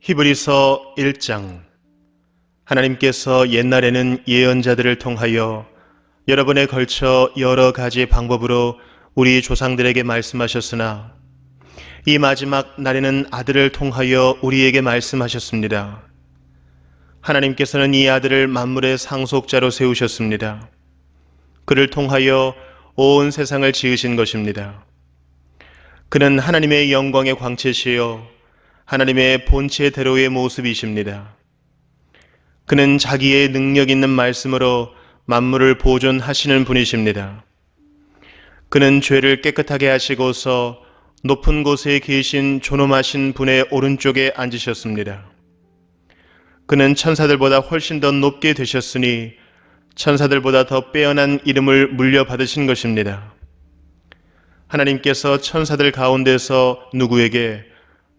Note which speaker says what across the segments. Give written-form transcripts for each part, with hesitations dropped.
Speaker 1: 히브리서 1장. 하나님께서 옛날에는 예언자들을 통하여 여러 번에 걸쳐 여러 가지 방법으로 우리 조상들에게 말씀하셨으나 이 마지막 날에는 아들을 통하여 우리에게 말씀하셨습니다. 하나님께서는 이 아들을 만물의 상속자로 세우셨습니다. 그를 통하여 온 세상을 지으신 것입니다. 그는 하나님의 영광의 광채시요 하나님의 본체대로의 모습이십니다. 그는 자기의 능력 있는 말씀으로 만물을 보존하시는 분이십니다. 그는 죄를 깨끗하게 하시고서 높은 곳에 계신 존엄하신 분의 오른쪽에 앉으셨습니다. 그는 천사들보다 훨씬 더 높게 되셨으니 천사들보다 더 빼어난 이름을 물려받으신 것입니다. 하나님께서 천사들 가운데서 누구에게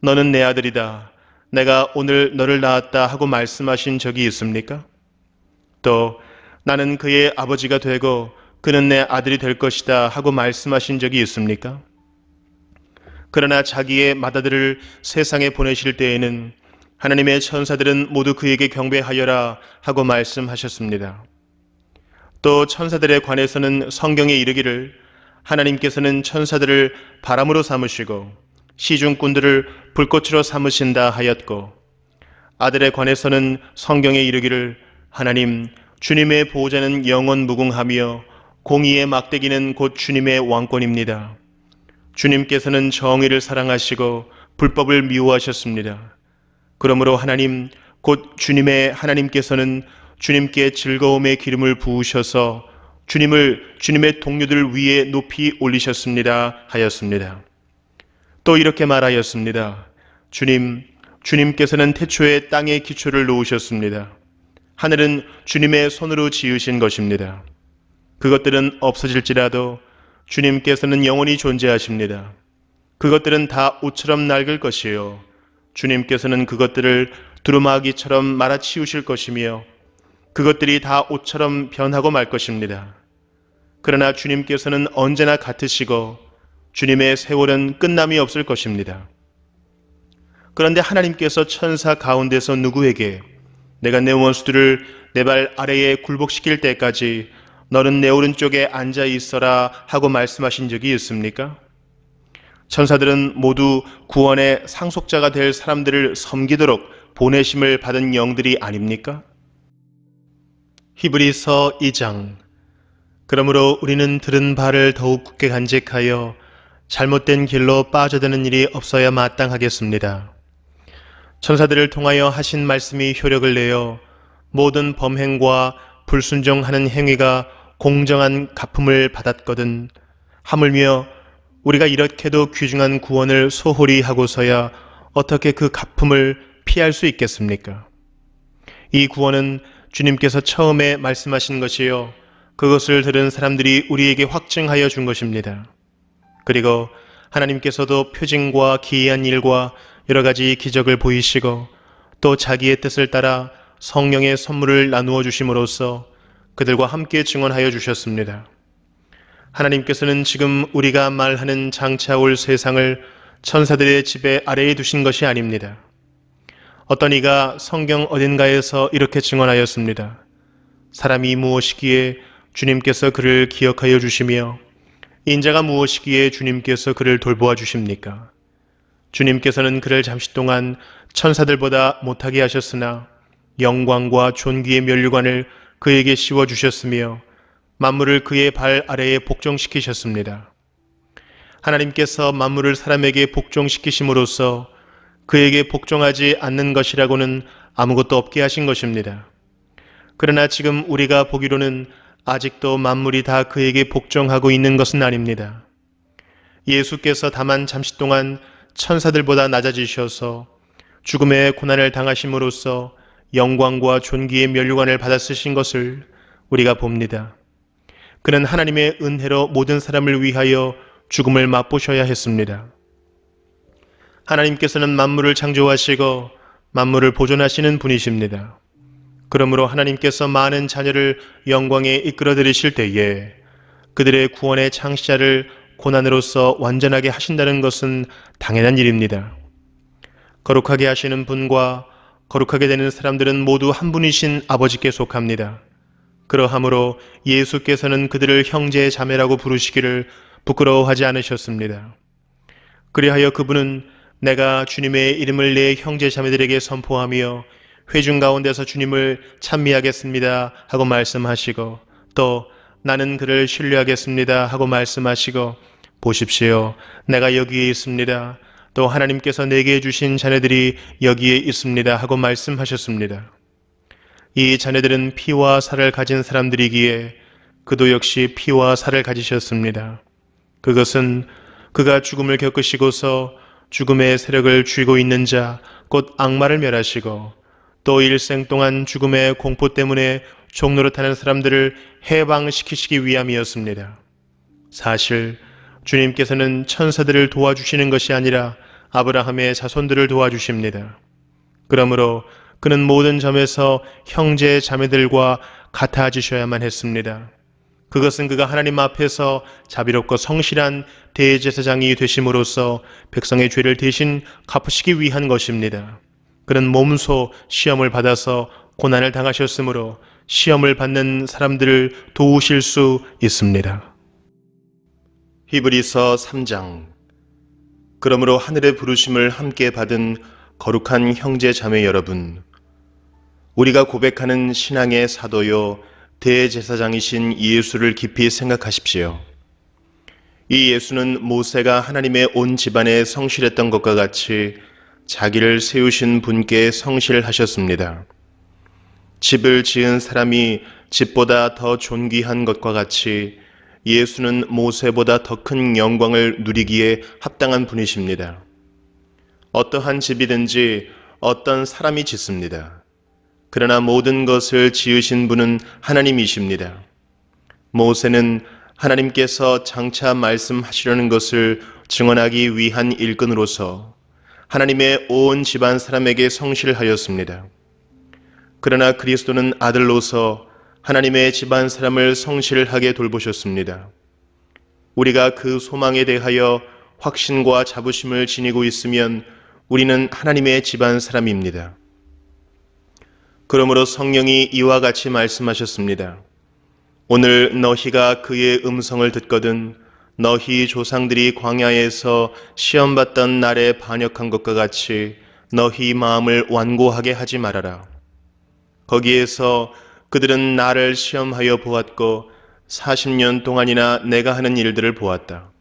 Speaker 1: 너는 내 아들이다, 내가 오늘 너를 낳았다 하고 말씀하신 적이 있습니까? 또 나는 그의 아버지가 되고 그는 내 아들이 될 것이다 하고 말씀하신 적이 있습니까? 그러나 자기의 맏아들을 세상에 보내실 때에는 하나님의 천사들은 모두 그에게 경배하여라 하고 말씀하셨습니다. 또 천사들에 관해서는 성경에 이르기를 하나님께서는 천사들을 바람으로 삼으시고 시중꾼들을 불꽃으로 삼으신다 하였고, 아들에 관해서는 성경에 이르기를 하나님 주님의 보호자는 영원 무궁하며 공의의 막대기는 곧 주님의 왕권입니다. 주님께서는 정의를 사랑하시고 불법을 미워하셨습니다. 그러므로 하나님 곧 주님의 하나님께서는 주님께 즐거움의 기름을 부으셔서 주님을 주님의 동료들 위에 높이 올리셨습니다 하였습니다. 또 이렇게 말하였습니다. 주님께서는 태초에 땅의 기초를 놓으셨습니다. 하늘은 주님의 손으로 지으신 것입니다. 그것들은 없어질지라도 주님께서는 영원히 존재하십니다. 그것들은 다 옷처럼 낡을 것이요 주님께서는 그것들을 두루마기처럼 말아치우실 것이며 그것들이 다 옷처럼 변하고 말 것입니다. 그러나 주님께서는 언제나 같으시고 주님의 세월은 끝남이 없을 것입니다. 그런데 하나님께서 천사 가운데서 누구에게 내가 내 원수들을 내 발 아래에 굴복시킬 때까지 너는 내 오른쪽에 앉아 있어라 하고 말씀하신 적이 있습니까? 천사들은 모두 구원의 상속자가 될 사람들을 섬기도록 보내심을 받은 영들이 아닙니까? 히브리서 2장. 그러므로 우리는 들은 바를 더욱 굳게 간직하여 잘못된 길로 빠져드는 일이 없어야 마땅하겠습니다. 천사들을 통하여 하신 말씀이 효력을 내어 모든 범행과 불순종하는 행위가 공정한 갚음을 받았거든 하물며 우리가 이렇게도 귀중한 구원을 소홀히 하고서야 어떻게 그 갚음을 피할 수 있겠습니까? 이 구원은 주님께서 처음에 말씀하신 것이요 그것을 들은 사람들이 우리에게 확증하여 준 것입니다. 그리고 하나님께서도 표징과 기이한 일과 여러 가지 기적을 보이시고 또 자기의 뜻을 따라 성령의 선물을 나누어 주심으로써 그들과 함께 증언하여 주셨습니다. 하나님께서는 지금 우리가 말하는 장차올 세상을 천사들의 지배 아래에 두신 것이 아닙니다. 어떤 이가 성경 어딘가에서 이렇게 증언하였습니다. 사람이 무엇이기에 주님께서 그를 기억하여 주시며 인자가 무엇이기에 주님께서 그를 돌보아 주십니까? 주님께서는 그를 잠시 동안 천사들보다 못하게 하셨으나 영광과 존귀의 면류관을 그에게 씌워 주셨으며 만물을 그의 발 아래에 복종시키셨습니다. 하나님께서 만물을 사람에게 복종시키심으로써 그에게 복종하지 않는 것이라고는 아무것도 없게 하신 것입니다. 그러나 지금 우리가 보기로는 아직도 만물이 다 그에게 복종하고 있는 것은 아닙니다. 예수께서 다만 잠시 동안 천사들보다 낮아지셔서 죽음의 고난을 당하심으로써 영광과 존귀의 면류관을 받아 쓰신 것을 우리가 봅니다. 그는 하나님의 은혜로 모든 사람을 위하여 죽음을 맛보셔야 했습니다. 하나님께서는 만물을 창조하시고 만물을 보존하시는 분이십니다. 그러므로 하나님께서 많은 자녀를 영광에 이끌어 들이실 때에 그들의 구원의 창시자를 고난으로서 완전하게 하신다는 것은 당연한 일입니다. 거룩하게 하시는 분과 거룩하게 되는 사람들은 모두 한 분이신 아버지께 속합니다. 그러하므로 예수께서는 그들을 형제 자매라고 부르시기를 부끄러워하지 않으셨습니다. 그리하여 그분은 내가 주님의 이름을 내 형제 자매들에게 선포하며 회중 가운데서 주님을 찬미하겠습니다 하고 말씀하시고, 또 나는 그를 신뢰하겠습니다 하고 말씀하시고, 보십시오, 내가 여기에 있습니다, 또 하나님께서 내게 주신 자녀들이 여기에 있습니다 하고 말씀하셨습니다. 이 자녀들은 피와 살을 가진 사람들이기에 그도 역시 피와 살을 가지셨습니다. 그것은 그가 죽음을 겪으시고서 죽음의 세력을 쥐고 있는 자, 곧 악마를 멸하시고 또 일생 동안 죽음의 공포 때문에 종노릇하는 사람들을 해방시키시기 위함이었습니다. 사실 주님께서는 천사들을 도와주시는 것이 아니라 아브라함의 자손들을 도와주십니다. 그러므로 그는 모든 점에서 형제 자매들과 같아지셔야만 했습니다. 그것은 그가 하나님 앞에서 자비롭고 성실한 대제사장이 되심으로써 백성의 죄를 대신 갚으시기 위한 것입니다. 그는 몸소 시험을 받아서 고난을 당하셨으므로 시험을 받는 사람들을 도우실 수 있습니다. 히브리서 3장. 그러므로 하늘의 부르심을 함께 받은 거룩한 형제 자매 여러분, 우리가 고백하는 신앙의 사도요 대제사장이신 예수를 깊이 생각하십시오. 이 예수는 모세가 하나님의 온 집안에 성실했던 것과 같이 자기를 세우신 분께 성실하셨습니다. 집을 지은 사람이 집보다 더 존귀한 것과 같이 예수는 모세보다 더 큰 영광을 누리기에 합당한 분이십니다. 어떠한 집이든지 어떤 사람이 짓습니다. 그러나 모든 것을 지으신 분은 하나님이십니다. 모세는 하나님께서 장차 말씀하시려는 것을 증언하기 위한 일꾼으로서 하나님의 온 집안 사람에게 성실하였습니다. 그러나 그리스도는 아들로서 하나님의 집안 사람을 성실하게 돌보셨습니다. 우리가 그 소망에 대하여 확신과 자부심을 지니고 있으면 우리는 하나님의 집안 사람입니다. 그러므로 성령이 이와 같이 말씀하셨습니다. 오늘 너희가 그의 음성을 듣거든 너희 조상들이 광야에서 시험받던 날에 반역한 것과 같이 너희 마음을 완고하게 하지 말아라. 거기에서 그들은 나를 시험하여 보았고 40년 동안이나 내가 하는 일들을 보았다.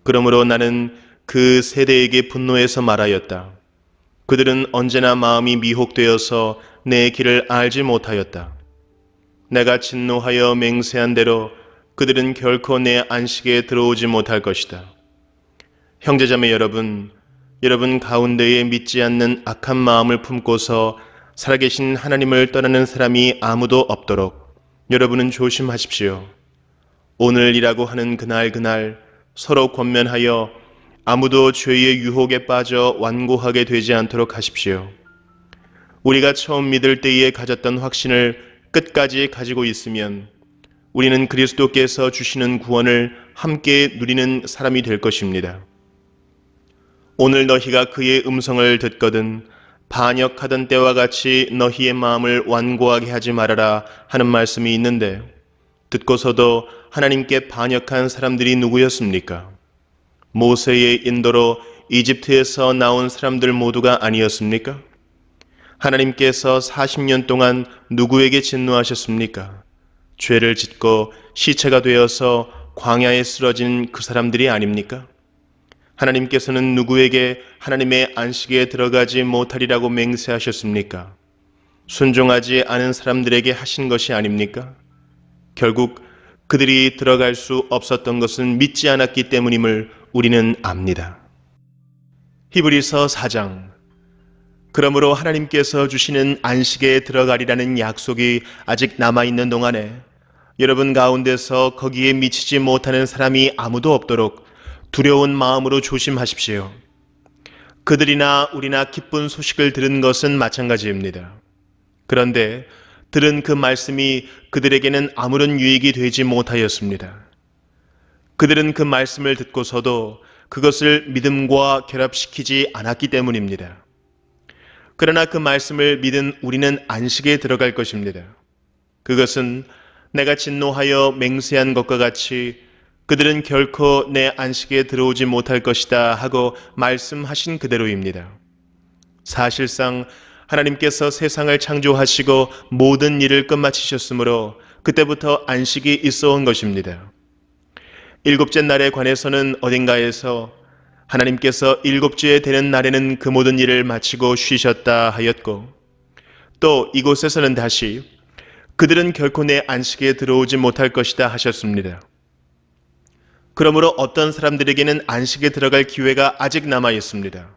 Speaker 1: 그러므로 나는 그 세대에게 분노해서 말하였다. 그들은 언제나 마음이 미혹되어서 내 길을 알지 못하였다. 내가 진노하여 맹세한 대로 그들은 결코 내 안식에 들어오지 못할 것이다. 형제자매 여러분, 여러분 가운데에 믿지 않는 악한 마음을 품고서 살아계신 하나님을 떠나는 사람이 아무도 없도록 여러분은 조심하십시오. 오늘이라고 하는 그날 서로 권면하여 아무도 죄의 유혹에 빠져 완고하게 되지 않도록 하십시오. 우리가 처음 믿을 때에 가졌던 확신을 끝까지 가지고 있으면 우리는 그리스도께서 주시는 구원을 함께 누리는 사람이 될 것입니다. 오늘 너희가 그의 음성을 듣거든 반역하던 때와 같이 너희의 마음을 완고하게 하지 말아라 하는 말씀이 있는데, 듣고서도 하나님께 반역한 사람들이 누구였습니까? 모세의 인도로 이집트에서 나온 사람들 모두가 아니었습니까? 하나님께서 40년 동안 누구에게 진노하셨습니까? 죄를 짓고 시체가 되어서 광야에 쓰러진 그 사람들이 아닙니까? 하나님께서는 누구에게 하나님의 안식에 들어가지 못하리라고 맹세하셨습니까? 순종하지 않은 사람들에게 하신 것이 아닙니까? 결국 그들이 들어갈 수 없었던 것은 믿지 않았기 때문임을 우리는 압니다. 히브리서 4장. 그러므로 하나님께서 주시는 안식에 들어가리라는 약속이 아직 남아있는 동안에 여러분 가운데서 거기에 미치지 못하는 사람이 아무도 없도록 두려운 마음으로 조심하십시오. 그들이나 우리나 기쁜 소식을 들은 것은 마찬가지입니다. 그런데 들은 그 말씀이 그들에게는 아무런 유익이 되지 못하였습니다. 그들은 그 말씀을 듣고서도 그것을 믿음과 결합시키지 않았기 때문입니다. 그러나 그 말씀을 믿은 우리는 안식에 들어갈 것입니다. 그것은 내가 진노하여 맹세한 것과 같이 그들은 결코 내 안식에 들어오지 못할 것이다 하고 말씀하신 그대로입니다. 사실상 하나님께서 세상을 창조하시고 모든 일을 끝마치셨으므로 그때부터 안식이 있어 온 것입니다. 일곱째 날에 관해서는 어딘가에서 하나님께서 일곱주에 되는 날에는 그 모든 일을 마치고 쉬셨다 하였고, 또 이곳에서는 다시 그들은 결코 내 안식에 들어오지 못할 것이다 하셨습니다. 그러므로 어떤 사람들에게는 안식에 들어갈 기회가 아직 남아 있습니다.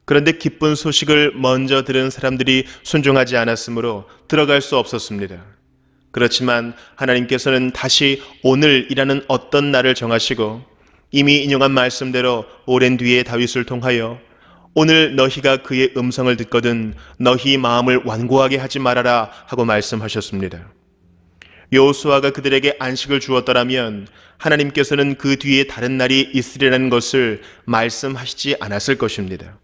Speaker 1: 그런데 기쁜 소식을 먼저 들은 사람들이 순종하지 않았으므로 들어갈 수 없었습니다. 그렇지만 하나님께서는 다시 오늘이라는 어떤 날을 정하시고 이미 인용한 말씀대로 오랜 뒤에 다윗을 통하여 오늘 너희가 그의 음성을 듣거든 너희 마음을 완고하게 하지 말아라 하고 말씀하셨습니다. 여호수아가 그들에게 안식을 주었더라면 하나님께서는 그 뒤에 다른 날이 있으리라는 것을 말씀하시지 않았을 것입니다.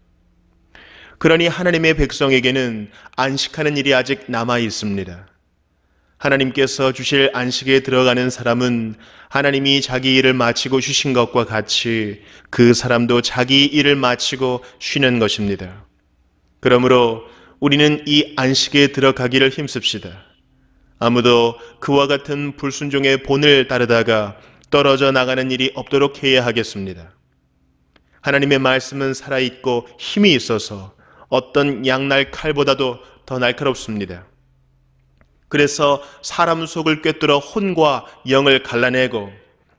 Speaker 1: 그러니 하나님의 백성에게는 안식하는 일이 아직 남아 있습니다. 하나님께서 주실 안식에 들어가는 사람은 하나님이 자기 일을 마치고 쉬신 것과 같이 그 사람도 자기 일을 마치고 쉬는 것입니다. 그러므로 우리는 이 안식에 들어가기를 힘씁시다. 아무도 그와 같은 불순종의 본을 따르다가 떨어져 나가는 일이 없도록 해야 하겠습니다. 하나님의 말씀은 살아있고 힘이 있어서 어떤 양날 칼보다도 더 날카롭습니다. 그래서 사람 속을 꿰뚫어 혼과 영을 갈라내고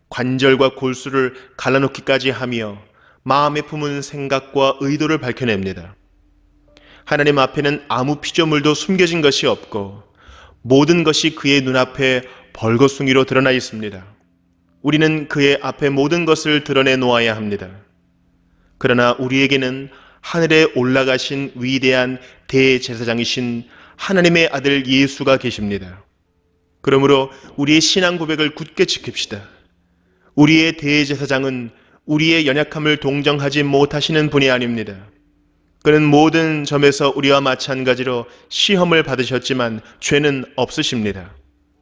Speaker 1: 관절과 골수를 갈라놓기까지 하며 마음에 품은 생각과 의도를 밝혀냅니다. 하나님 앞에는 아무 피조물도 숨겨진 것이 없고 모든 것이 그의 눈앞에 벌거숭이로 드러나 있습니다. 우리는 그의 앞에 모든 것을 드러내 놓아야 합니다. 그러나 우리에게는 하늘에 올라가신 위대한 대제사장이신 하나님의 아들 예수가 계십니다. 그러므로 우리의 신앙 고백을 굳게 지킵시다. 우리의 대제사장은 우리의 연약함을 동정하지 못하시는 분이 아닙니다. 그는 모든 점에서 우리와 마찬가지로 시험을 받으셨지만 죄는 없으십니다.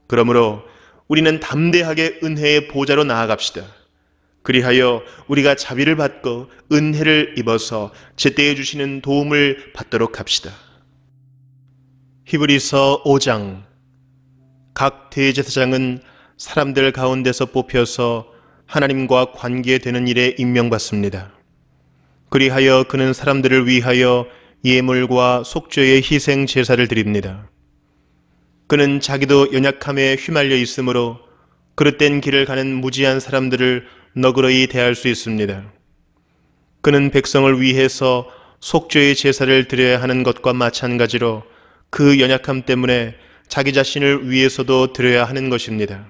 Speaker 1: 그러므로 우리는 담대하게 은혜의 보좌로 나아갑시다. 그리하여 우리가 자비를 받고 은혜를 입어서 제때에 주시는 도움을 받도록 합시다. 히브리서 5장. 각 대제사장은 사람들 가운데서 뽑혀서 하나님과 관계되는 일에 임명받습니다. 그리하여 그는 사람들을 위하여 예물과 속죄의 희생 제사를 드립니다. 그는 자기도 연약함에 휘말려 있으므로 그릇된 길을 가는 무지한 사람들을 너그러이 대할 수 있습니다. 그는 백성을 위해서 속죄의 제사를 드려야 하는 것과 마찬가지로 그 연약함 때문에 자기 자신을 위해서도 드려야 하는 것입니다.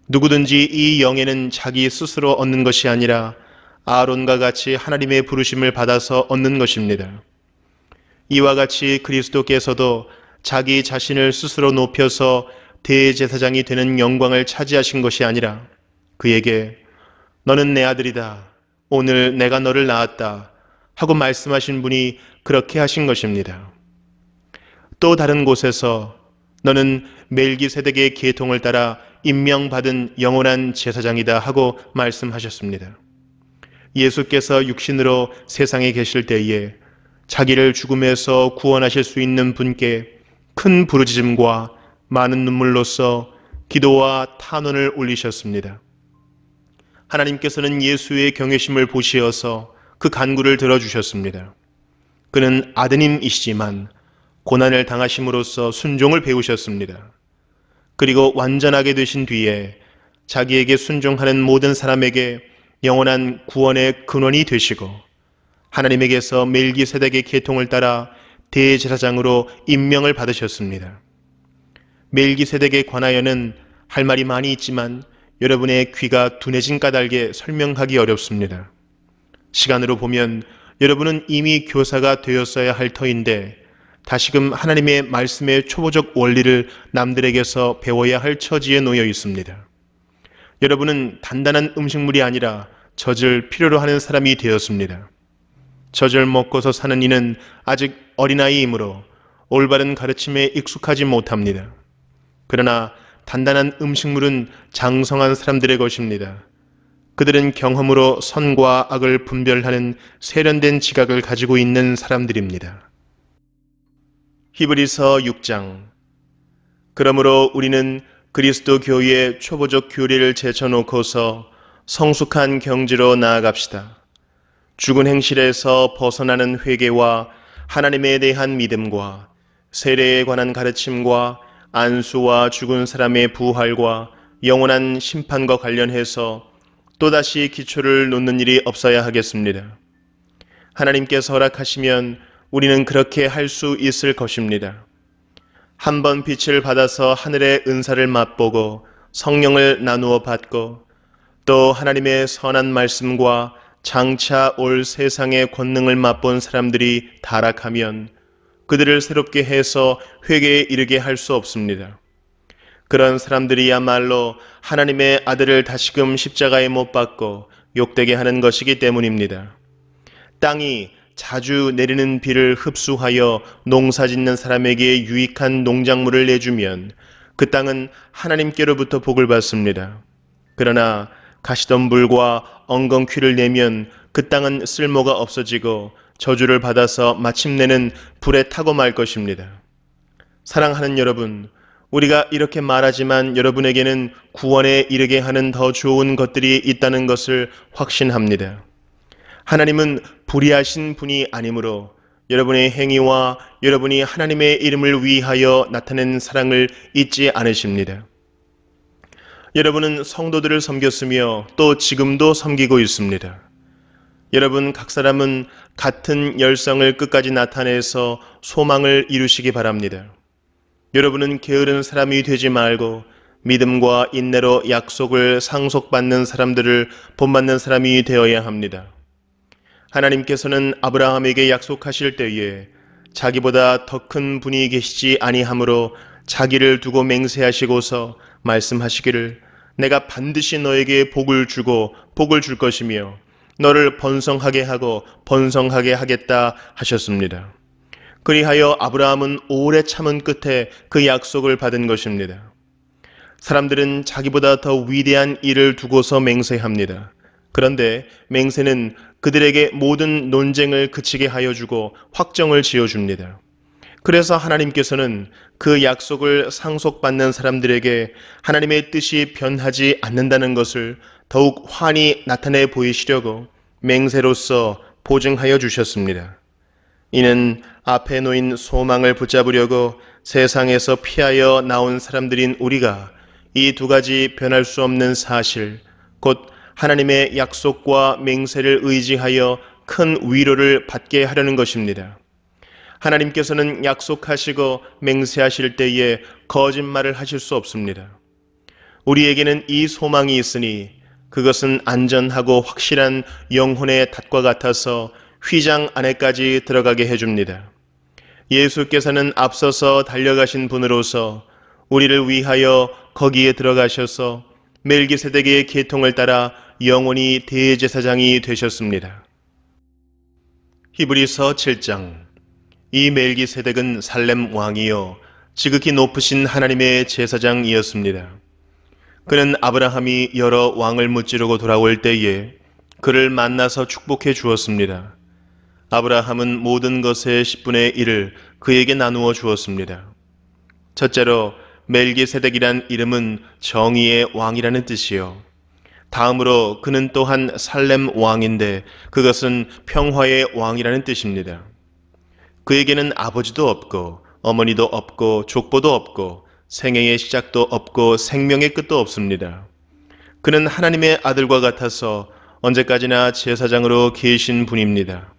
Speaker 1: 누구든지 이 영예는 자기 스스로 얻는 것이 아니라 아론과 같이 하나님의 부르심을 받아서 얻는 것입니다. 이와 같이 그리스도께서도 자기 자신을 스스로 높여서 대제사장이 되는 영광을 차지하신 것이 아니라 그에게 너는 내 아들이다. 오늘 내가 너를 낳았다. 하고 말씀하신 분이 그렇게 하신 것입니다. 또 다른 곳에서 너는 멜기세덱의 계통을 따라 임명받은 영원한 제사장이다 하고 말씀하셨습니다. 예수께서 육신으로 세상에 계실 때에 자기를 죽음에서 구원하실 수 있는 분께 큰 부르짖음과 많은 눈물로써 기도와 탄원을 올리셨습니다. 하나님께서는 예수의 경외심을 보시어서 그 간구를 들어주셨습니다. 그는 아드님이시지만 고난을 당하심으로써 순종을 배우셨습니다. 그리고 완전하게 되신 뒤에 자기에게 순종하는 모든 사람에게 영원한 구원의 근원이 되시고 하나님에게서 멜기세덱의 계통을 따라 대제사장으로 임명을 받으셨습니다. 멜기세덱에 관하여는 할 말이 많이 있지만 여러분의 귀가 둔해진 까닭에 설명하기 어렵습니다. 시간으로 보면 여러분은 이미 교사가 되었어야 할 터인데 다시금 하나님의 말씀의 초보적 원리를 남들에게서 배워야 할 처지에 놓여 있습니다. 여러분은 단단한 음식물이 아니라 젖을 필요로 하는 사람이 되었습니다. 젖을 먹고서 사는 이는 아직 어린아이이므로 올바른 가르침에 익숙하지 못합니다. 그러나 단단한 음식물은 장성한 사람들의 것입니다. 그들은 경험으로 선과 악을 분별하는 세련된 지각을 가지고 있는 사람들입니다. 히브리서 6장. 그러므로 우리는 그리스도 교회의 초보적 교리를 제쳐놓고서 성숙한 경지로 나아갑시다. 죽은 행실에서 벗어나는 회개와 하나님에 대한 믿음과 세례에 관한 가르침과 안수와 죽은 사람의 부활과 영원한 심판과 관련해서 또다시 기초를 놓는 일이 없어야 하겠습니다. 하나님께서 허락하시면 우리는 그렇게 할 수 있을 것입니다. 한번 빛을 받아서 하늘의 은사를 맛보고 성령을 나누어 받고 또 하나님의 선한 말씀과 장차 올 세상의 권능을 맛본 사람들이 타락하면 그들을 새롭게 해서 회개에 이르게 할 수 없습니다. 그런 사람들이야말로 하나님의 아들을 다시금 십자가에 못 박고 욕되게 하는 것이기 때문입니다. 땅이 자주 내리는 비를 흡수하여 농사 짓는 사람에게 유익한 농작물을 내주면 그 땅은 하나님께로부터 복을 받습니다. 그러나 가시덤불과 엉겅퀴를 내면 그 땅은 쓸모가 없어지고 저주를 받아서 마침내는 불에 타고 말 것입니다. 사랑하는 여러분, 우리가 이렇게 말하지만 여러분에게는 구원에 이르게 하는 더 좋은 것들이 있다는 것을 확신합니다. 하나님은 불의하신 분이 아니므로 여러분의 행위와 여러분이 하나님의 이름을 위하여 나타낸 사랑을 잊지 않으십니다. 여러분은 성도들을 섬겼으며 또 지금도 섬기고 있습니다. 여러분 각 사람은 같은 열성을 끝까지 나타내서 소망을 이루시기 바랍니다. 여러분은 게으른 사람이 되지 말고 믿음과 인내로 약속을 상속받는 사람들을 본받는 사람이 되어야 합니다. 하나님께서는 아브라함에게 약속하실 때에 자기보다 더 큰 분이 계시지 아니하므로 자기를 두고 맹세하시고서 말씀하시기를 내가 반드시 너에게 복을 주고 복을 줄 것이며 너를 번성하게 하고 번성하게 하겠다 하셨습니다. 그리하여 아브라함은 오래 참은 끝에 그 약속을 받은 것입니다. 사람들은 자기보다 더 위대한 일을 두고서 맹세합니다. 그런데 맹세는 그들에게 모든 논쟁을 그치게 하여 주고 확정을 지어 줍니다. 그래서 하나님께서는 그 약속을 상속받는 사람들에게 하나님의 뜻이 변하지 않는다는 것을 더욱 환히 나타내 보이시려고 맹세로서 보증하여 주셨습니다. 이는 앞에 놓인 소망을 붙잡으려고 세상에서 피하여 나온 사람들인 우리가 이 두 가지 변할 수 없는 사실, 곧 하나님의 약속과 맹세를 의지하여 큰 위로를 받게 하려는 것입니다. 하나님께서는 약속하시고 맹세하실 때에 거짓말을 하실 수 없습니다. 우리에게는 이 소망이 있으니 그것은 안전하고 확실한 영혼의 닷과 같아서 휘장 안에까지 들어가게 해줍니다. 예수께서는 앞서서 달려가신 분으로서 우리를 위하여 거기에 들어가셔서 멜기세덱의 계통을 따라 영원히 대제사장이 되셨습니다. 히브리서 7장. 이 멜기세덱은 살렘 왕이요 지극히 높으신 하나님의 제사장이었습니다. 그는 아브라함이 여러 왕을 무찌르고 돌아올 때에 그를 만나서 축복해 주었습니다. 아브라함은 모든 것의 10분의 1을 그에게 나누어 주었습니다. 첫째로 멜기세덱이란 이름은 정의의 왕이라는 뜻이요. 다음으로 그는 또한 살렘 왕인데 그것은 평화의 왕이라는 뜻입니다. 그에게는 아버지도 없고 어머니도 없고 족보도 없고 생애의 시작도 없고 생명의 끝도 없습니다. 그는 하나님의 아들과 같아서 언제까지나 제사장으로 계신 분입니다.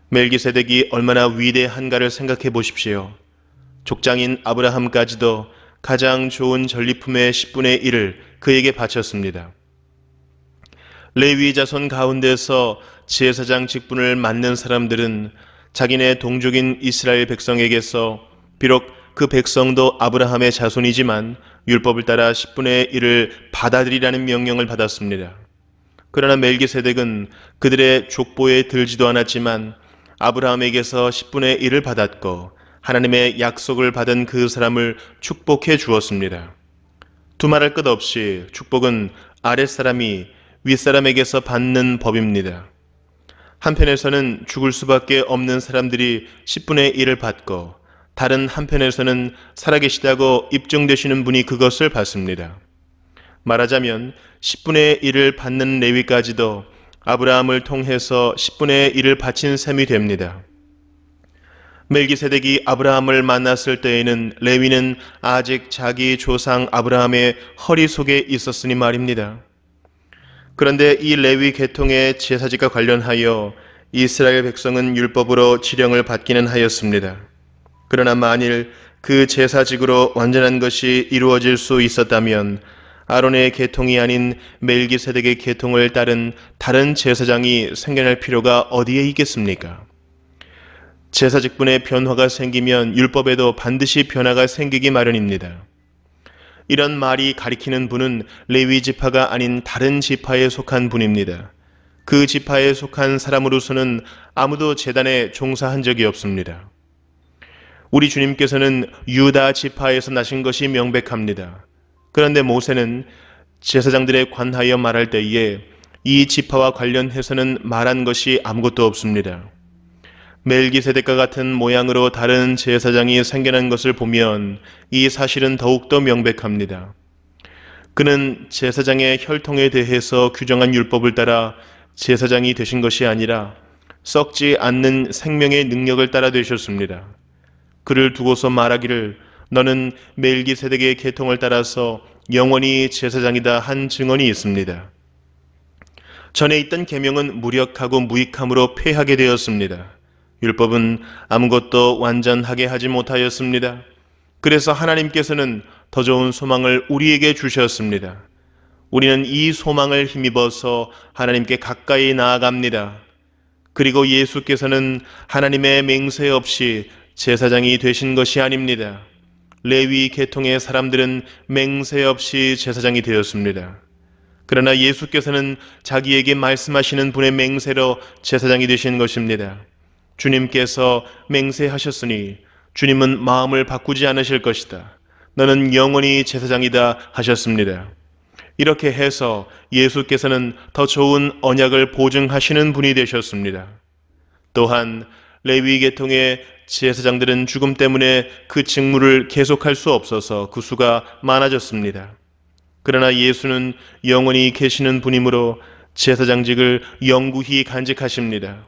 Speaker 1: 멜기세덱이 얼마나 위대한가를 생각해 보십시오. 족장인 아브라함까지도 가장 좋은 전리품의 10분의 1을 그에게 바쳤습니다. 레위 자손 가운데서 제사장 직분을 맡는 사람들은 자기네 동족인 이스라엘 백성에게서 비록 그 백성도 아브라함의 자손이지만 율법을 따라 10분의 1을 받아들이라는 명령을 받았습니다. 그러나 멜기세덱은 그들의 족보에 들지도 않았지만 아브라함에게서 10분의 1을 받았고 하나님의 약속을 받은 그 사람을 축복해 주었습니다. 두말할 것 없이 축복은 아랫사람이 윗사람에게서 받는 법입니다. 한편에서는 죽을 수밖에 없는 사람들이 10분의 1을 받고 다른 한편에서는 살아계시다고 입증되시는 분이 그것을 받습니다. 말하자면 10분의 1을 받는 레위까지도 아브라함을 통해서 10분의 1을 바친 셈이 됩니다. 멜기세덱이 아브라함을 만났을 때에는 레위는 아직 자기 조상 아브라함의 허리 속에 있었으니 말입니다. 그런데 이 레위 계통의 제사직과 관련하여 이스라엘 백성은 율법으로 지령을 받기는 하였습니다. 그러나 만일 그 제사직으로 완전한 것이 이루어질 수 있었다면 아론의 계통이 아닌 멜기세덱의 계통을 따른 다른 제사장이 생겨날 필요가 어디에 있겠습니까? 제사직분의 변화가 생기면 율법에도 반드시 변화가 생기기 마련입니다. 이런 말이 가리키는 분은 레위 지파가 아닌 다른 지파에 속한 분입니다. 그 지파에 속한 사람으로서는 아무도 제단에 종사한 적이 없습니다. 우리 주님께서는 유다 지파에서 나신 것이 명백합니다. 그런데 모세는 제사장들에 관하여 말할 때에 이 지파와 관련해서는 말한 것이 아무것도 없습니다. 멜기세덱과 같은 모양으로 다른 제사장이 생겨난 것을 보면 이 사실은 더욱더 명백합니다. 그는 제사장의 혈통에 대해서 규정한 율법을 따라 제사장이 되신 것이 아니라 썩지 않는 생명의 능력을 따라 되셨습니다. 그를 두고서 말하기를 너는 멜기세덱의 계통을 따라서 영원히 제사장이다 한 증언이 있습니다. 전에 있던 계명은 무력하고 무익함으로 폐하게 되었습니다. 율법은 아무것도 완전하게 하지 못하였습니다. 그래서 하나님께서는 더 좋은 소망을 우리에게 주셨습니다. 우리는 이 소망을 힘입어서 하나님께 가까이 나아갑니다. 그리고 예수께서는 하나님의 맹세 없이 제사장이 되신 것이 아닙니다. 레위 계통의 사람들은 맹세 없이 제사장이 되었습니다. 그러나 예수께서는 자기에게 말씀하시는 분의 맹세로 제사장이 되신 것입니다. 주님께서 맹세하셨으니 주님은 마음을 바꾸지 않으실 것이다. 너는 영원히 제사장이다 하셨습니다. 이렇게 해서 예수께서는 더 좋은 언약을 보증하시는 분이 되셨습니다. 또한 레위 계통의 제사장들은 죽음 때문에 그 직무를 계속할 수 없어서 그 수가 많아졌습니다. 그러나 예수는 영원히 계시는 분이므로 제사장직을 영구히 간직하십니다.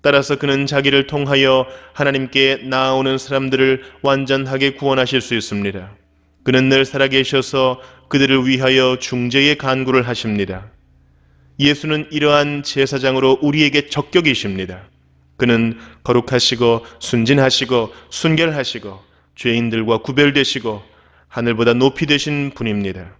Speaker 1: 따라서 그는 자기를 통하여 하나님께 나아오는 사람들을 완전하게 구원하실 수 있습니다. 그는 늘 살아계셔서 그들을 위하여 중재의 간구를 하십니다. 예수는 이러한 제사장으로 우리에게 적격이십니다. 그는 거룩하시고 순진하시고 순결하시고 죄인들과 구별되시고 하늘보다 높이 되신 분입니다.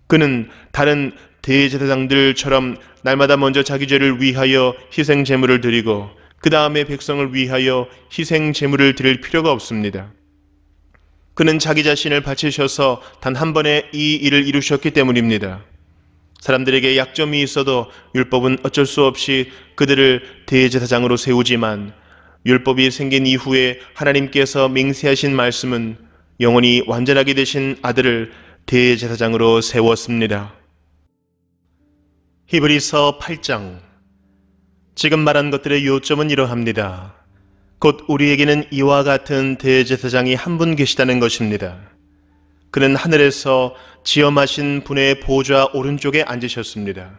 Speaker 1: 그는 다른 대제사장들처럼 날마다 먼저 자기 죄를 위하여 희생 제물을 드리고 그 다음에 백성을 위하여 희생 제물을 드릴 필요가 없습니다. 그는 자기 자신을 바치셔서 단 한 번에 이 일을 이루셨기 때문입니다. 사람들에게 약점이 있어도 율법은 어쩔 수 없이 그들을 대제사장으로 세우지만 율법이 생긴 이후에 하나님께서 맹세하신 말씀은 영원히 완전하게 되신 아들을 대제사장으로 세웠습니다. 히브리서 8장. 지금 말한 것들의 요점은 이러합니다. 곧 우리에게는 이와 같은 대제사장이 한 분 계시다는 것입니다. 그는 하늘에서 지엄하신 분의 보좌 오른쪽에 앉으셨습니다.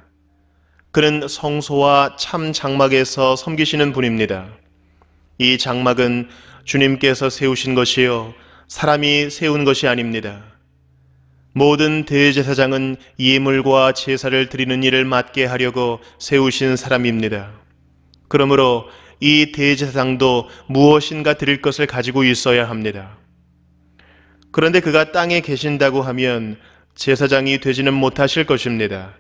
Speaker 1: 그는 성소와 참 장막에서 섬기시는 분입니다. 이 장막은 주님께서 세우신 것이요 사람이 세운 것이 아닙니다. 모든 대제사장은 예물과 제사를 드리는 일을 맡게 하려고 세우신 사람입니다. 그러므로 이 대제사장도 무엇인가 드릴 것을 가지고 있어야 합니다. 그런데 그가 땅에 계신다고 하면 제사장이 되지는 못하실 것입니다.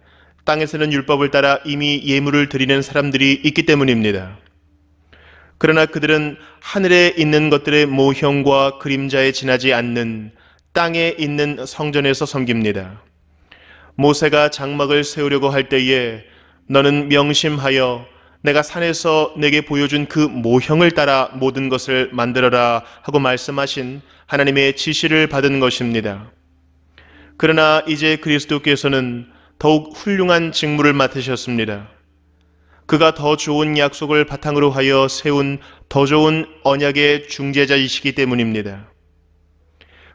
Speaker 1: 땅에서는 율법을 따라 이미 예물을 드리는 사람들이 있기 때문입니다. 그러나 그들은 하늘에 있는 것들의 모형과 그림자에 지나지 않는 땅에 있는 성전에서 섬깁니다. 모세가 장막을 세우려고 할 때에 너는 명심하여 내가 산에서 내게 보여준 그 모형을 따라 모든 것을 만들어라 하고 말씀하신 하나님의 지시를 받은 것입니다. 그러나 이제 그리스도께서는 더욱 훌륭한 직무를 맡으셨습니다. 그가 더 좋은 약속을 바탕으로 하여 세운 더 좋은 언약의 중재자이시기 때문입니다.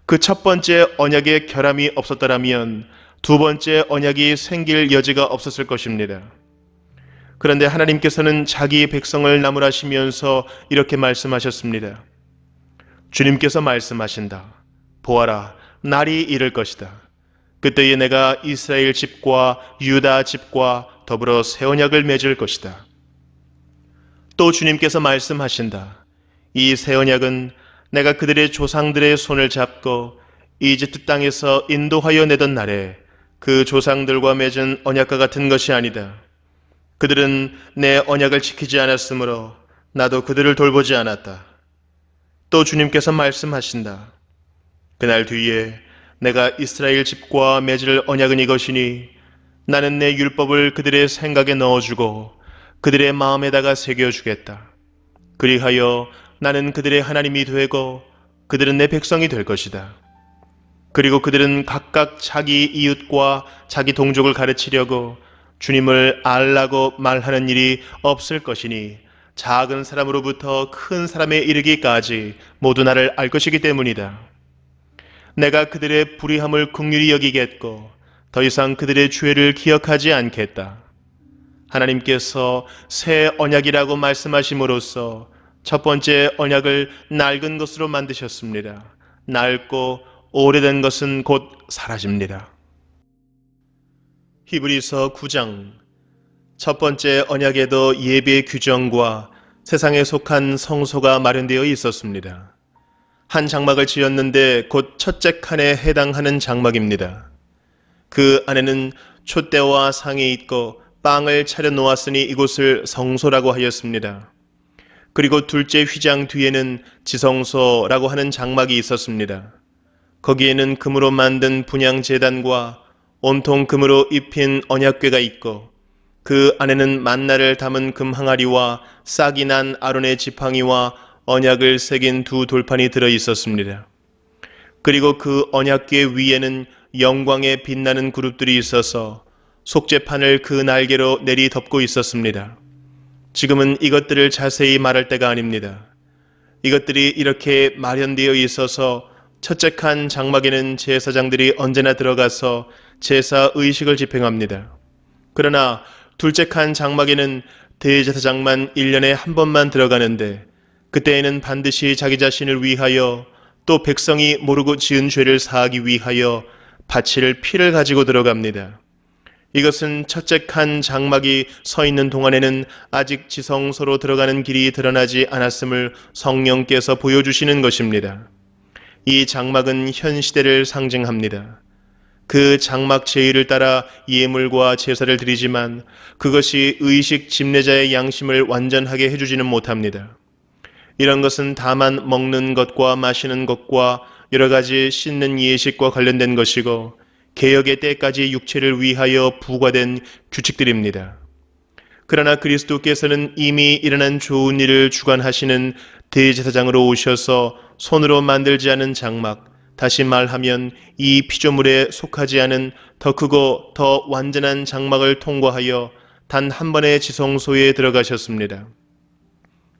Speaker 1: 그 첫 번째 언약의 결함이 없었더라면 두 번째 언약이 생길 여지가 없었을 것입니다. 그런데 하나님께서는 자기 백성을 나무라시면서 이렇게 말씀하셨습니다. 주님께서 말씀하신다. 보아라, 날이 이를 것이다. 그때에 내가 이스라엘 집과 유다 집과 더불어 새 언약을 맺을 것이다. 또 주님께서 말씀하신다. 이 새 언약은 내가 그들의 조상들의 손을 잡고 이집트 땅에서 인도하여 내던 날에 그 조상들과 맺은 언약과 같은 것이 아니다. 그들은 내 언약을 지키지 않았으므로 나도 그들을 돌보지 않았다. 또 주님께서 말씀하신다. 그날 뒤에 내가 이스라엘 집과 맺을 언약은 이것이니 나는 내 율법을 그들의 생각에 넣어주고 그들의 마음에다가 새겨주겠다. 그리하여 나는 그들의 하나님이 되고 그들은 내 백성이 될 것이다. 그리고 그들은 각각 자기 이웃과 자기 동족을 가르치려고 주님을 알라고 말하는 일이 없을 것이니 작은 사람으로부터 큰 사람에 이르기까지 모두 나를 알 것이기 때문이다. 내가 그들의 불의함을 긍휼히 여기겠고 더 이상 그들의 죄를 기억하지 않겠다. 하나님께서 새 언약이라고 말씀하심으로써 첫 번째 언약을 낡은 것으로 만드셨습니다. 낡고 오래된 것은 곧 사라집니다. 히브리서 9장. 첫 번째 언약에도 예배 규정과 세상에 속한 성소가 마련되어 있었습니다. 한 장막을 지었는데 곧 첫째 칸에 해당하는 장막입니다. 그 안에는 촛대와 상이 있고 빵을 차려 놓았으니 이곳을 성소라고 하였습니다. 그리고 둘째 휘장 뒤에는 지성소라고 하는 장막이 있었습니다. 거기에는 금으로 만든 분향제단과 온통 금으로 입힌 언약궤가 있고 그 안에는 만나를 담은 금 항아리와 싹이 난 아론의 지팡이와 언약을 새긴 두 돌판이 들어 있었습니다. 그리고 그 언약궤 위에는 영광에 빛나는 그룹들이 있어서 속죄판을 그 날개로 내리 덮고 있었습니다. 지금은 이것들을 자세히 말할 때가 아닙니다. 이것들이 이렇게 마련되어 있어서 첫째 칸 장막에는 제사장들이 언제나 들어가서 제사 의식을 집행합니다. 그러나 둘째 칸 장막에는 대제사장만 1년에 한 번만 들어가는데 그때에는 반드시 자기 자신을 위하여 또 백성이 모르고 지은 죄를 사하기 위하여 바칠 피를 가지고 들어갑니다. 이것은 첫째 칸 장막이 서 있는 동안에는 아직 지성소로 들어가는 길이 드러나지 않았음을 성령께서 보여주시는 것입니다. 이 장막은 현 시대를 상징합니다. 그 장막 제의를 따라 예물과 제사를 드리지만 그것이 의식 집례자의 양심을 완전하게 해주지는 못합니다. 이런 것은 다만 먹는 것과 마시는 것과 여러 가지 씻는 예식과 관련된 것이고 개혁의 때까지 육체를 위하여 부과된 규칙들입니다. 그러나 그리스도께서는 이미 일어난 좋은 일을 주관하시는 대제사장으로 오셔서 손으로 만들지 않은 장막, 다시 말하면 이 피조물에 속하지 않은 더 크고 더 완전한 장막을 통과하여 단 한 번의 지성소에 들어가셨습니다.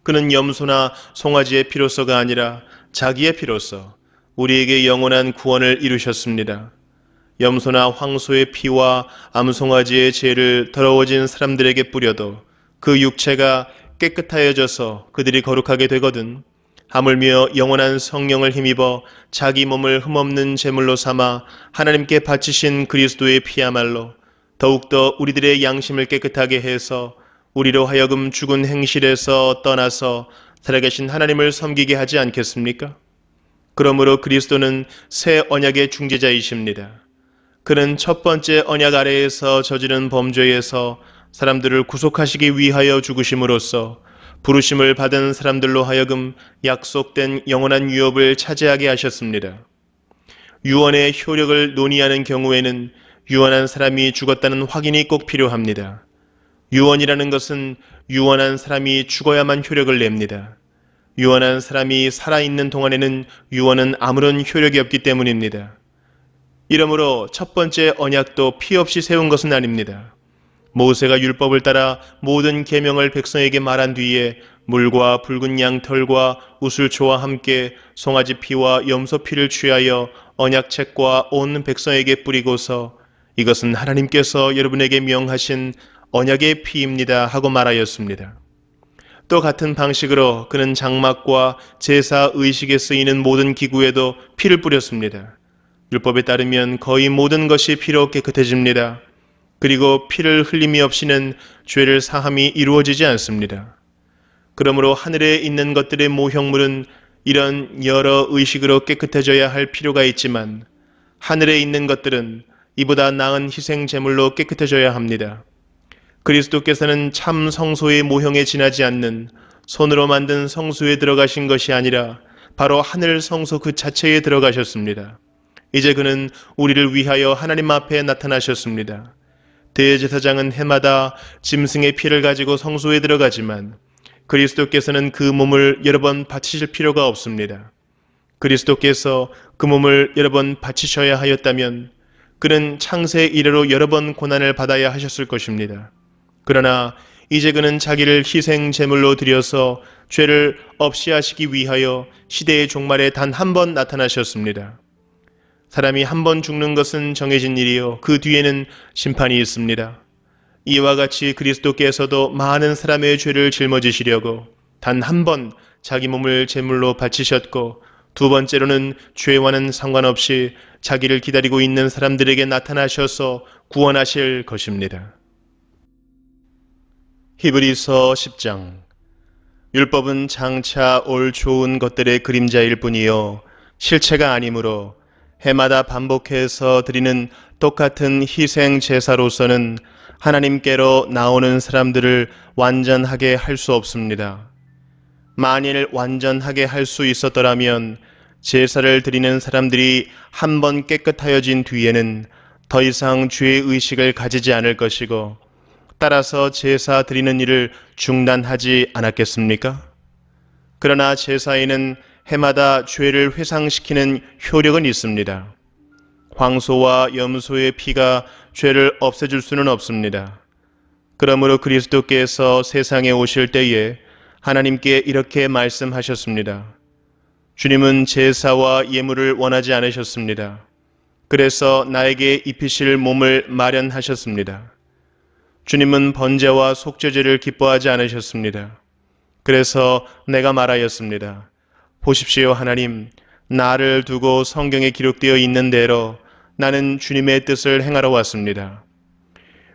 Speaker 1: 그는 염소나 송아지의 피로서가 아니라 자기의 피로서 우리에게 영원한 구원을 이루셨습니다. 염소나 황소의 피와 암송아지의 죄를 더러워진 사람들에게 뿌려도 그 육체가 깨끗하여져서 그들이 거룩하게 되거든 하물며 영원한 성령을 힘입어 자기 몸을 흠없는 제물로 삼아 하나님께 바치신 그리스도의 피야말로 더욱더 우리들의 양심을 깨끗하게 해서 우리로 하여금 죽은 행실에서 떠나서 살아계신 하나님을 섬기게 하지 않겠습니까? 그러므로 그리스도는 새 언약의 중재자이십니다. 그는 첫 번째 언약 아래에서 저지른 범죄에서 사람들을 구속하시기 위하여 죽으심으로써 부르심을 받은 사람들로 하여금 약속된 영원한 유업을 차지하게 하셨습니다. 유언의 효력을 논의하는 경우에는 유언한 사람이 죽었다는 확인이 꼭 필요합니다. 유언이라는 것은 유언한 사람이 죽어야만 효력을 냅니다. 유언한 사람이 살아있는 동안에는 유언은 아무런 효력이 없기 때문입니다. 이러므로 첫 번째 언약도 피 없이 세운 것은 아닙니다. 모세가 율법을 따라 모든 계명을 백성에게 말한 뒤에 물과 붉은 양 털과 우슬초와 함께 송아지 피와 염소 피를 취하여 언약책과 온 백성에게 뿌리고서 이것은 하나님께서 여러분에게 명하신 언약의 피입니다 하고 말하였습니다. 또 같은 방식으로 그는 장막과 제사 의식에 쓰이는 모든 기구에도 피를 뿌렸습니다. 율법에 따르면 거의 모든 것이 피로 깨끗해집니다. 그리고 피를 흘림이 없이는 죄를 사함이 이루어지지 않습니다. 그러므로 하늘에 있는 것들의 모형물은 이런 여러 의식으로 깨끗해져야 할 필요가 있지만 하늘에 있는 것들은 이보다 나은 희생 제물로 깨끗해져야 합니다. 그리스도께서는 참 성소의 모형에 지나지 않는 손으로 만든 성소에 들어가신 것이 아니라 바로 하늘 성소 그 자체에 들어가셨습니다. 이제 그는 우리를 위하여 하나님 앞에 나타나셨습니다. 대제사장은 해마다 짐승의 피를 가지고 성소에 들어가지만 그리스도께서는 그 몸을 여러 번 바치실 필요가 없습니다. 그리스도께서 그 몸을 여러 번 바치셔야 하였다면 그는 창세 이래로 여러 번 고난을 받아야 하셨을 것입니다. 그러나 이제 그는 자기를 희생 제물로 드려서 죄를 없이 하시기 위하여 시대의 종말에 단 한 번 나타나셨습니다. 사람이 한 번 죽는 것은 정해진 일이요 그 뒤에는 심판이 있습니다. 이와 같이 그리스도께서도 많은 사람의 죄를 짊어지시려고 단 한 번 자기 몸을 제물로 바치셨고 두 번째로는 죄와는 상관없이 자기를 기다리고 있는 사람들에게 나타나셔서 구원하실 것입니다. 히브리서 10장. 율법은 장차 올 좋은 것들의 그림자일 뿐이요 실체가 아니므로 해마다 반복해서 드리는 똑같은 희생 제사로서는 하나님께로 나오는 사람들을 완전하게 할 수 없습니다. 만일 완전하게 할 수 있었더라면 제사를 드리는 사람들이 한 번 깨끗하여진 뒤에는 더 이상 죄의 의식을 가지지 않을 것이고 따라서 제사 드리는 일을 중단하지 않았겠습니까? 그러나 제사에는 해마다 죄를 회상시키는 효력은 있습니다. 황소와 염소의 피가 죄를 없애줄 수는 없습니다. 그러므로 그리스도께서 세상에 오실 때에 하나님께 이렇게 말씀하셨습니다. 주님은 제사와 예물을 원하지 않으셨습니다. 그래서 나에게 입히실 몸을 마련하셨습니다. 주님은 번제와 속죄제를 기뻐하지 않으셨습니다. 그래서 내가 말하였습니다. 보십시오 하나님, 나를 두고 성경에 기록되어 있는 대로 나는 주님의 뜻을 행하러 왔습니다.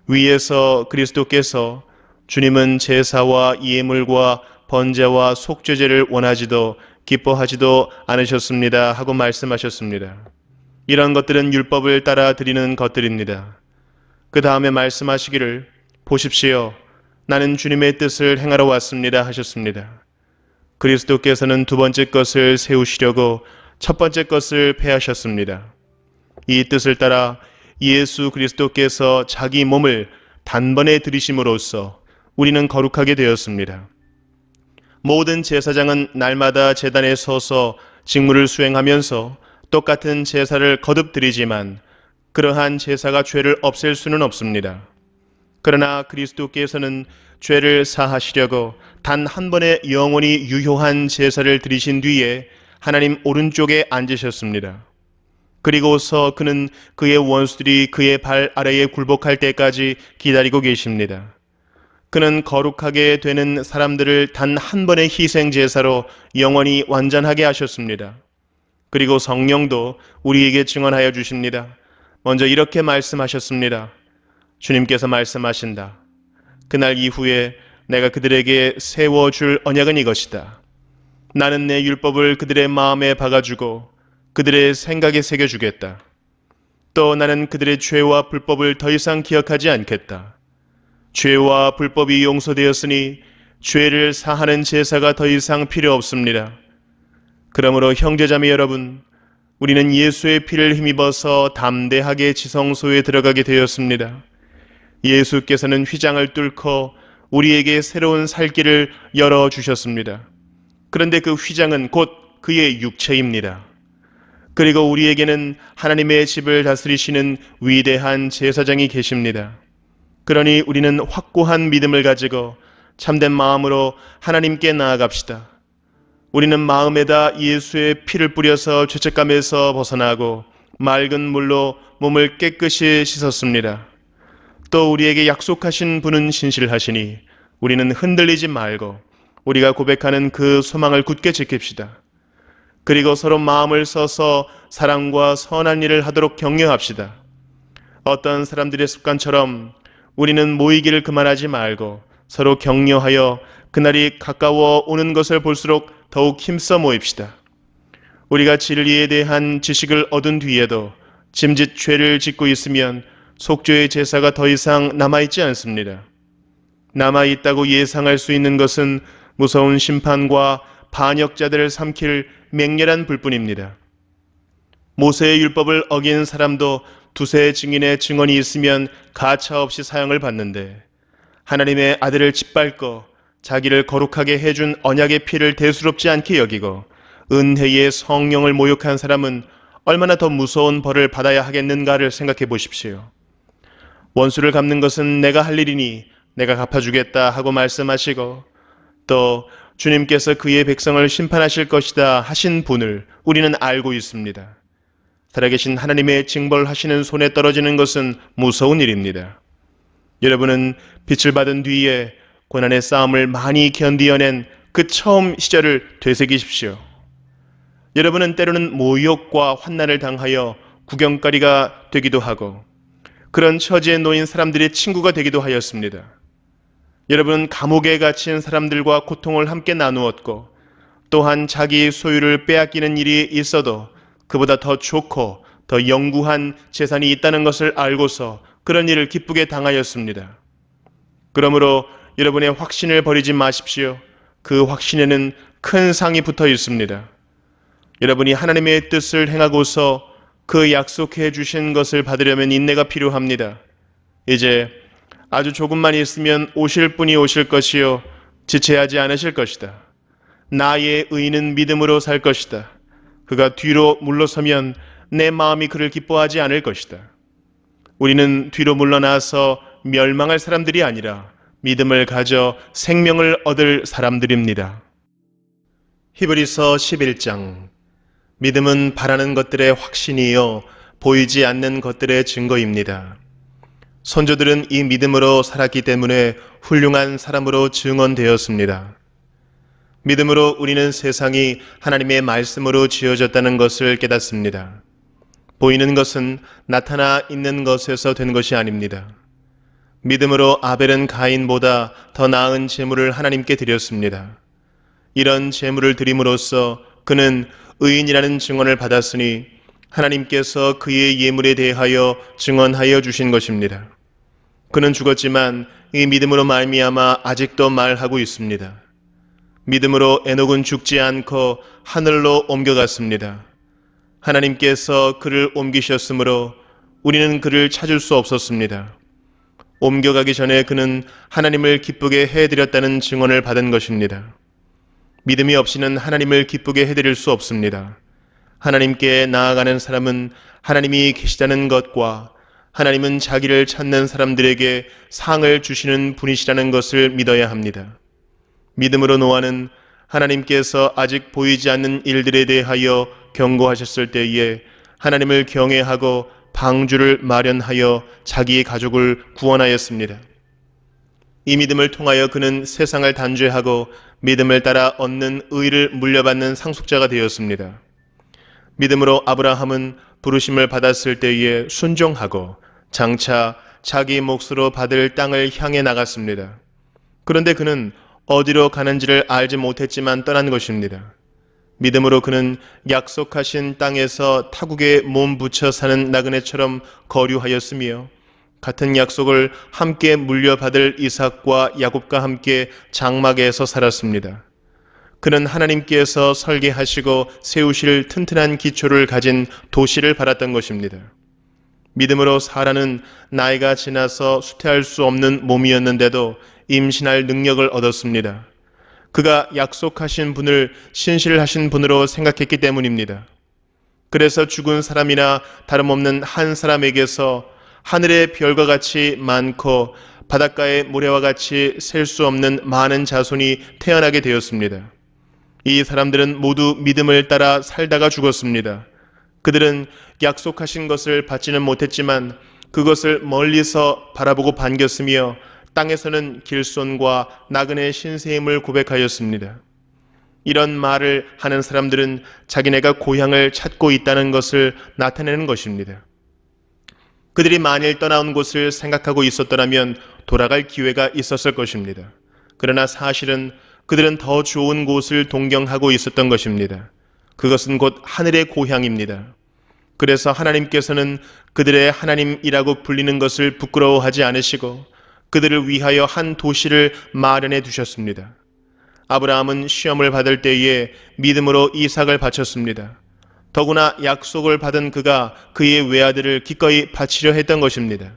Speaker 1: 위에서 그리스도께서 주님은 제사와 예물과 번제와 속죄제를 원하지도 기뻐하지도 않으셨습니다 하고 말씀하셨습니다. 이런 것들은 율법을 따라 드리는 것들입니다. 그 다음에 말씀하시기를 보십시오. 나는 주님의 뜻을 행하러 왔습니다 하셨습니다. 그리스도께서는 두 번째 것을 세우시려고 첫 번째 것을 폐하셨습니다. 이 뜻을 따라 예수 그리스도께서 자기 몸을 단번에 들이심으로써 우리는 거룩하게 되었습니다. 모든 제사장은 날마다 제단에 서서 직무를 수행하면서 똑같은 제사를 거듭 드리지만 그러한 제사가 죄를 없앨 수는 없습니다. 그러나 그리스도께서는 죄를 사하시려고 단 한 번의 영원히 유효한 제사를 드리신 뒤에 하나님 오른쪽에 앉으셨습니다. 그리고서 그는 그의 원수들이 그의 발 아래에 굴복할 때까지 기다리고 계십니다. 그는 거룩하게 되는 사람들을 단 한 번의 희생 제사로 영원히 완전하게 하셨습니다. 그리고 성령도 우리에게 증언하여 주십니다. 먼저 이렇게 말씀하셨습니다. 주님께서 말씀하신다. 그날 이후에 내가 그들에게 세워줄 언약은 이것이다. 나는 내 율법을 그들의 마음에 박아주고 그들의 생각에 새겨주겠다. 또 나는 그들의 죄와 불법을 더 이상 기억하지 않겠다. 죄와 불법이 용서되었으니 죄를 사하는 제사가 더 이상 필요 없습니다. 그러므로 형제자매 여러분, 우리는 예수의 피를 힘입어서 담대하게 지성소에 들어가게 되었습니다. 예수께서는 휘장을 뚫고 우리에게 새로운 살 길을 열어주셨습니다. 그런데 그 휘장은 곧 그의 육체입니다. 그리고 우리에게는 하나님의 집을 다스리시는 위대한 제사장이 계십니다. 그러니 우리는 확고한 믿음을 가지고 참된 마음으로 하나님께 나아갑시다. 우리는 마음에다 예수의 피를 뿌려서 죄책감에서 벗어나고 맑은 물로 몸을 깨끗이 씻었습니다. 또 우리에게 약속하신 분은 신실하시니 우리는 흔들리지 말고 우리가 고백하는 그 소망을 굳게 지킵시다. 그리고 서로 마음을 써서 사랑과 선한 일을 하도록 격려합시다. 어떤 사람들의 습관처럼 우리는 모이기를 그만하지 말고 서로 격려하여 그날이 가까워 오는 것을 볼수록 더욱 힘써 모입시다. 우리가 진리에 대한 지식을 얻은 뒤에도 짐짓 죄를 짓고 있으면 속죄의 제사가 더 이상 남아있지 않습니다. 남아있다고 예상할 수 있는 것은 무서운 심판과 반역자들을 삼킬 맹렬한 불뿐입니다. 모세의 율법을 어긴 사람도 두세 증인의 증언이 있으면 가차없이 사형을 받는데 하나님의 아들을 짓밟고 자기를 거룩하게 해준 언약의 피를 대수롭지 않게 여기고 은혜의 성령을 모욕한 사람은 얼마나 더 무서운 벌을 받아야 하겠는가를 생각해 보십시오. 원수를 갚는 것은 내가 할 일이니 내가 갚아주겠다 하고 말씀하시고 또 주님께서 그의 백성을 심판하실 것이다 하신 분을 우리는 알고 있습니다. 살아계신 하나님의 징벌하시는 손에 떨어지는 것은 무서운 일입니다. 여러분은 빛을 받은 뒤에 고난의 싸움을 많이 견디어낸 그 처음 시절을 되새기십시오. 여러분은 때로는 모욕과 환난을 당하여 구경거리가 되기도 하고 그런 처지에 놓인 사람들의 친구가 되기도 하였습니다. 여러분은 감옥에 갇힌 사람들과 고통을 함께 나누었고 또한 자기의 소유를 빼앗기는 일이 있어도 그보다 더 좋고 더 영구한 재산이 있다는 것을 알고서 그런 일을 기쁘게 당하였습니다. 그러므로 여러분의 확신을 버리지 마십시오. 그 확신에는 큰 상이 붙어 있습니다. 여러분이 하나님의 뜻을 행하고서 그 약속해 주신 것을 받으려면 인내가 필요합니다. 이제 아주 조금만 있으면 오실 분이 오실 것이요 지체하지 않으실 것이다. 나의 의인은 믿음으로 살 것이다. 그가 뒤로 물러서면 내 마음이 그를 기뻐하지 않을 것이다. 우리는 뒤로 물러나서 멸망할 사람들이 아니라 믿음을 가져 생명을 얻을 사람들입니다. 히브리서 11장. 믿음은 바라는 것들의 확신이요 보이지 않는 것들의 증거입니다. 선조들은 이 믿음으로 살았기 때문에 훌륭한 사람으로 증언되었습니다. 믿음으로 우리는 세상이 하나님의 말씀으로 지어졌다는 것을 깨닫습니다. 보이는 것은 나타나 있는 것에서 된 것이 아닙니다. 믿음으로 아벨은 가인보다 더 나은 제물을 하나님께 드렸습니다. 이런 제물을 드림으로써 그는 의인이라는 증언을 받았으니 하나님께서 그의 예물에 대하여 증언하여 주신 것입니다. 그는 죽었지만 이 믿음으로 말미암아 아직도 말하고 있습니다. 믿음으로 에녹은 죽지 않고 하늘로 옮겨갔습니다. 하나님께서 그를 옮기셨으므로 우리는 그를 찾을 수 없었습니다. 옮겨가기 전에 그는 하나님을 기쁘게 해드렸다는 증언을 받은 것입니다. 믿음이 없이는 하나님을 기쁘게 해드릴 수 없습니다. 하나님께 나아가는 사람은 하나님이 계시다는 것과 하나님은 자기를 찾는 사람들에게 상을 주시는 분이시라는 것을 믿어야 합니다. 믿음으로 노아는 하나님께서 아직 보이지 않는 일들에 대하여 경고하셨을 때에 하나님을 경외하고 방주를 마련하여 자기의 가족을 구원하였습니다. 이 믿음을 통하여 그는 세상을 단죄하고 믿음을 따라 얻는 의를 물려받는 상속자가 되었습니다. 믿음으로 아브라함은 부르심을 받았을 때에 순종하고 장차 자기 몫으로 받을 땅을 향해 나갔습니다. 그런데 그는 어디로 가는지를 알지 못했지만 떠난 것입니다. 믿음으로 그는 약속하신 땅에서 타국에 몸 붙여 사는 나그네처럼 거류하였으며 같은 약속을 함께 물려받을 이삭과 야곱과 함께 장막에서 살았습니다. 그는 하나님께서 설계하시고 세우실 튼튼한 기초를 가진 도시를 바랐던 것입니다. 믿음으로 사라는 나이가 지나서 수태할 수 없는 몸이었는데도 임신할 능력을 얻었습니다. 그가 약속하신 분을 신실하신 분으로 생각했기 때문입니다. 그래서 죽은 사람이나 다름없는 한 사람에게서 하늘의 별과 같이 많고 바닷가의 모래와 같이 셀 수 없는 많은 자손이 태어나게 되었습니다. 이 사람들은 모두 믿음을 따라 살다가 죽었습니다. 그들은 약속하신 것을 받지는 못했지만 그것을 멀리서 바라보고 반겼으며 땅에서는 길손과 나그네 신세임을 고백하였습니다. 이런 말을 하는 사람들은 자기네가 고향을 찾고 있다는 것을 나타내는 것입니다. 그들이 만일 떠나온 곳을 생각하고 있었더라면 돌아갈 기회가 있었을 것입니다. 그러나 사실은 그들은 더 좋은 곳을 동경하고 있었던 것입니다. 그것은 곧 하늘의 고향입니다. 그래서 하나님께서는 그들의 하나님이라고 불리는 것을 부끄러워하지 않으시고 그들을 위하여 한 도시를 마련해 두셨습니다. 아브라함은 시험을 받을 때에 믿음으로 이삭을 바쳤습니다. 더구나 약속을 받은 그가 그의 외아들을 기꺼이 바치려 했던 것입니다.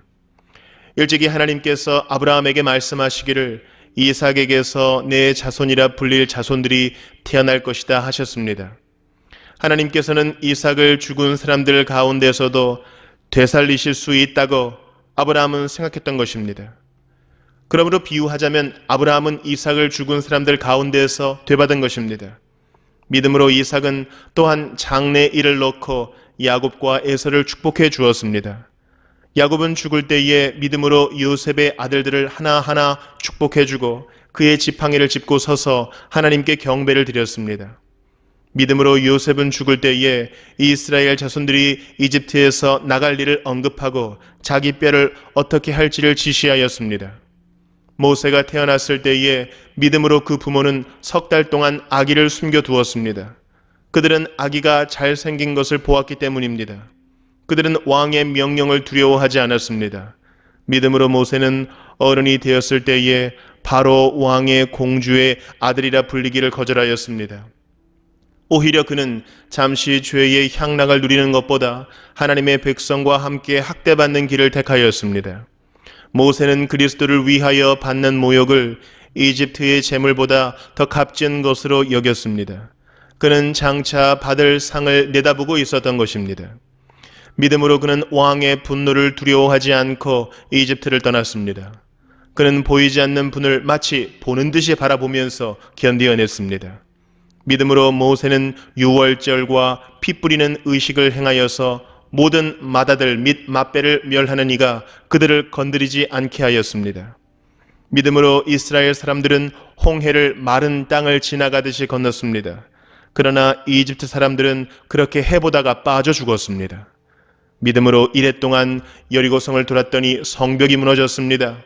Speaker 1: 일찍이 하나님께서 아브라함에게 말씀하시기를 이삭에게서 내 자손이라 불릴 자손들이 태어날 것이다 하셨습니다. 하나님께서는 이삭을 죽은 사람들 가운데서도 되살리실 수 있다고 아브라함은 생각했던 것입니다. 그러므로 비유하자면 아브라함은 이삭을 죽은 사람들 가운데에서 되받은 것입니다. 믿음으로 이삭은 또한 장래 일을 놓고 야곱과 에서를 축복해 주었습니다. 야곱은 죽을 때에 믿음으로 요셉의 아들들을 하나하나 축복해 주고 그의 지팡이를 짚고 서서 하나님께 경배를 드렸습니다. 믿음으로 요셉은 죽을 때에 이스라엘 자손들이 이집트에서 나갈 일을 언급하고 자기 뼈를 어떻게 할지를 지시하였습니다. 모세가 태어났을 때에 믿음으로 그 부모는 석 달 동안 아기를 숨겨두었습니다. 그들은 아기가 잘생긴 것을 보았기 때문입니다. 그들은 왕의 명령을 두려워하지 않았습니다. 믿음으로 모세는 어른이 되었을 때에 바로 왕의 공주의 아들이라 불리기를 거절하였습니다. 오히려 그는 잠시 죄의 향락을 누리는 것보다 하나님의 백성과 함께 학대받는 길을 택하였습니다. 모세는 그리스도를 위하여 받는 모욕을 이집트의 재물보다 더 값진 것으로 여겼습니다. 그는 장차 받을 상을 내다보고 있었던 것입니다. 믿음으로 그는 왕의 분노를 두려워하지 않고 이집트를 떠났습니다. 그는 보이지 않는 분을 마치 보는 듯이 바라보면서 견디어냈습니다. 믿음으로 모세는 유월절과 피 뿌리는 의식을 행하여서 모든 맏아들 및 맏배를 멸하는 이가 그들을 건드리지 않게 하였습니다. 믿음으로 이스라엘 사람들은 홍해를 마른 땅을 지나가듯이 건넜습니다. 그러나 이집트 사람들은 그렇게 해보다가 빠져 죽었습니다. 믿음으로 이랫동안 여리고성을 돌았더니 성벽이 무너졌습니다.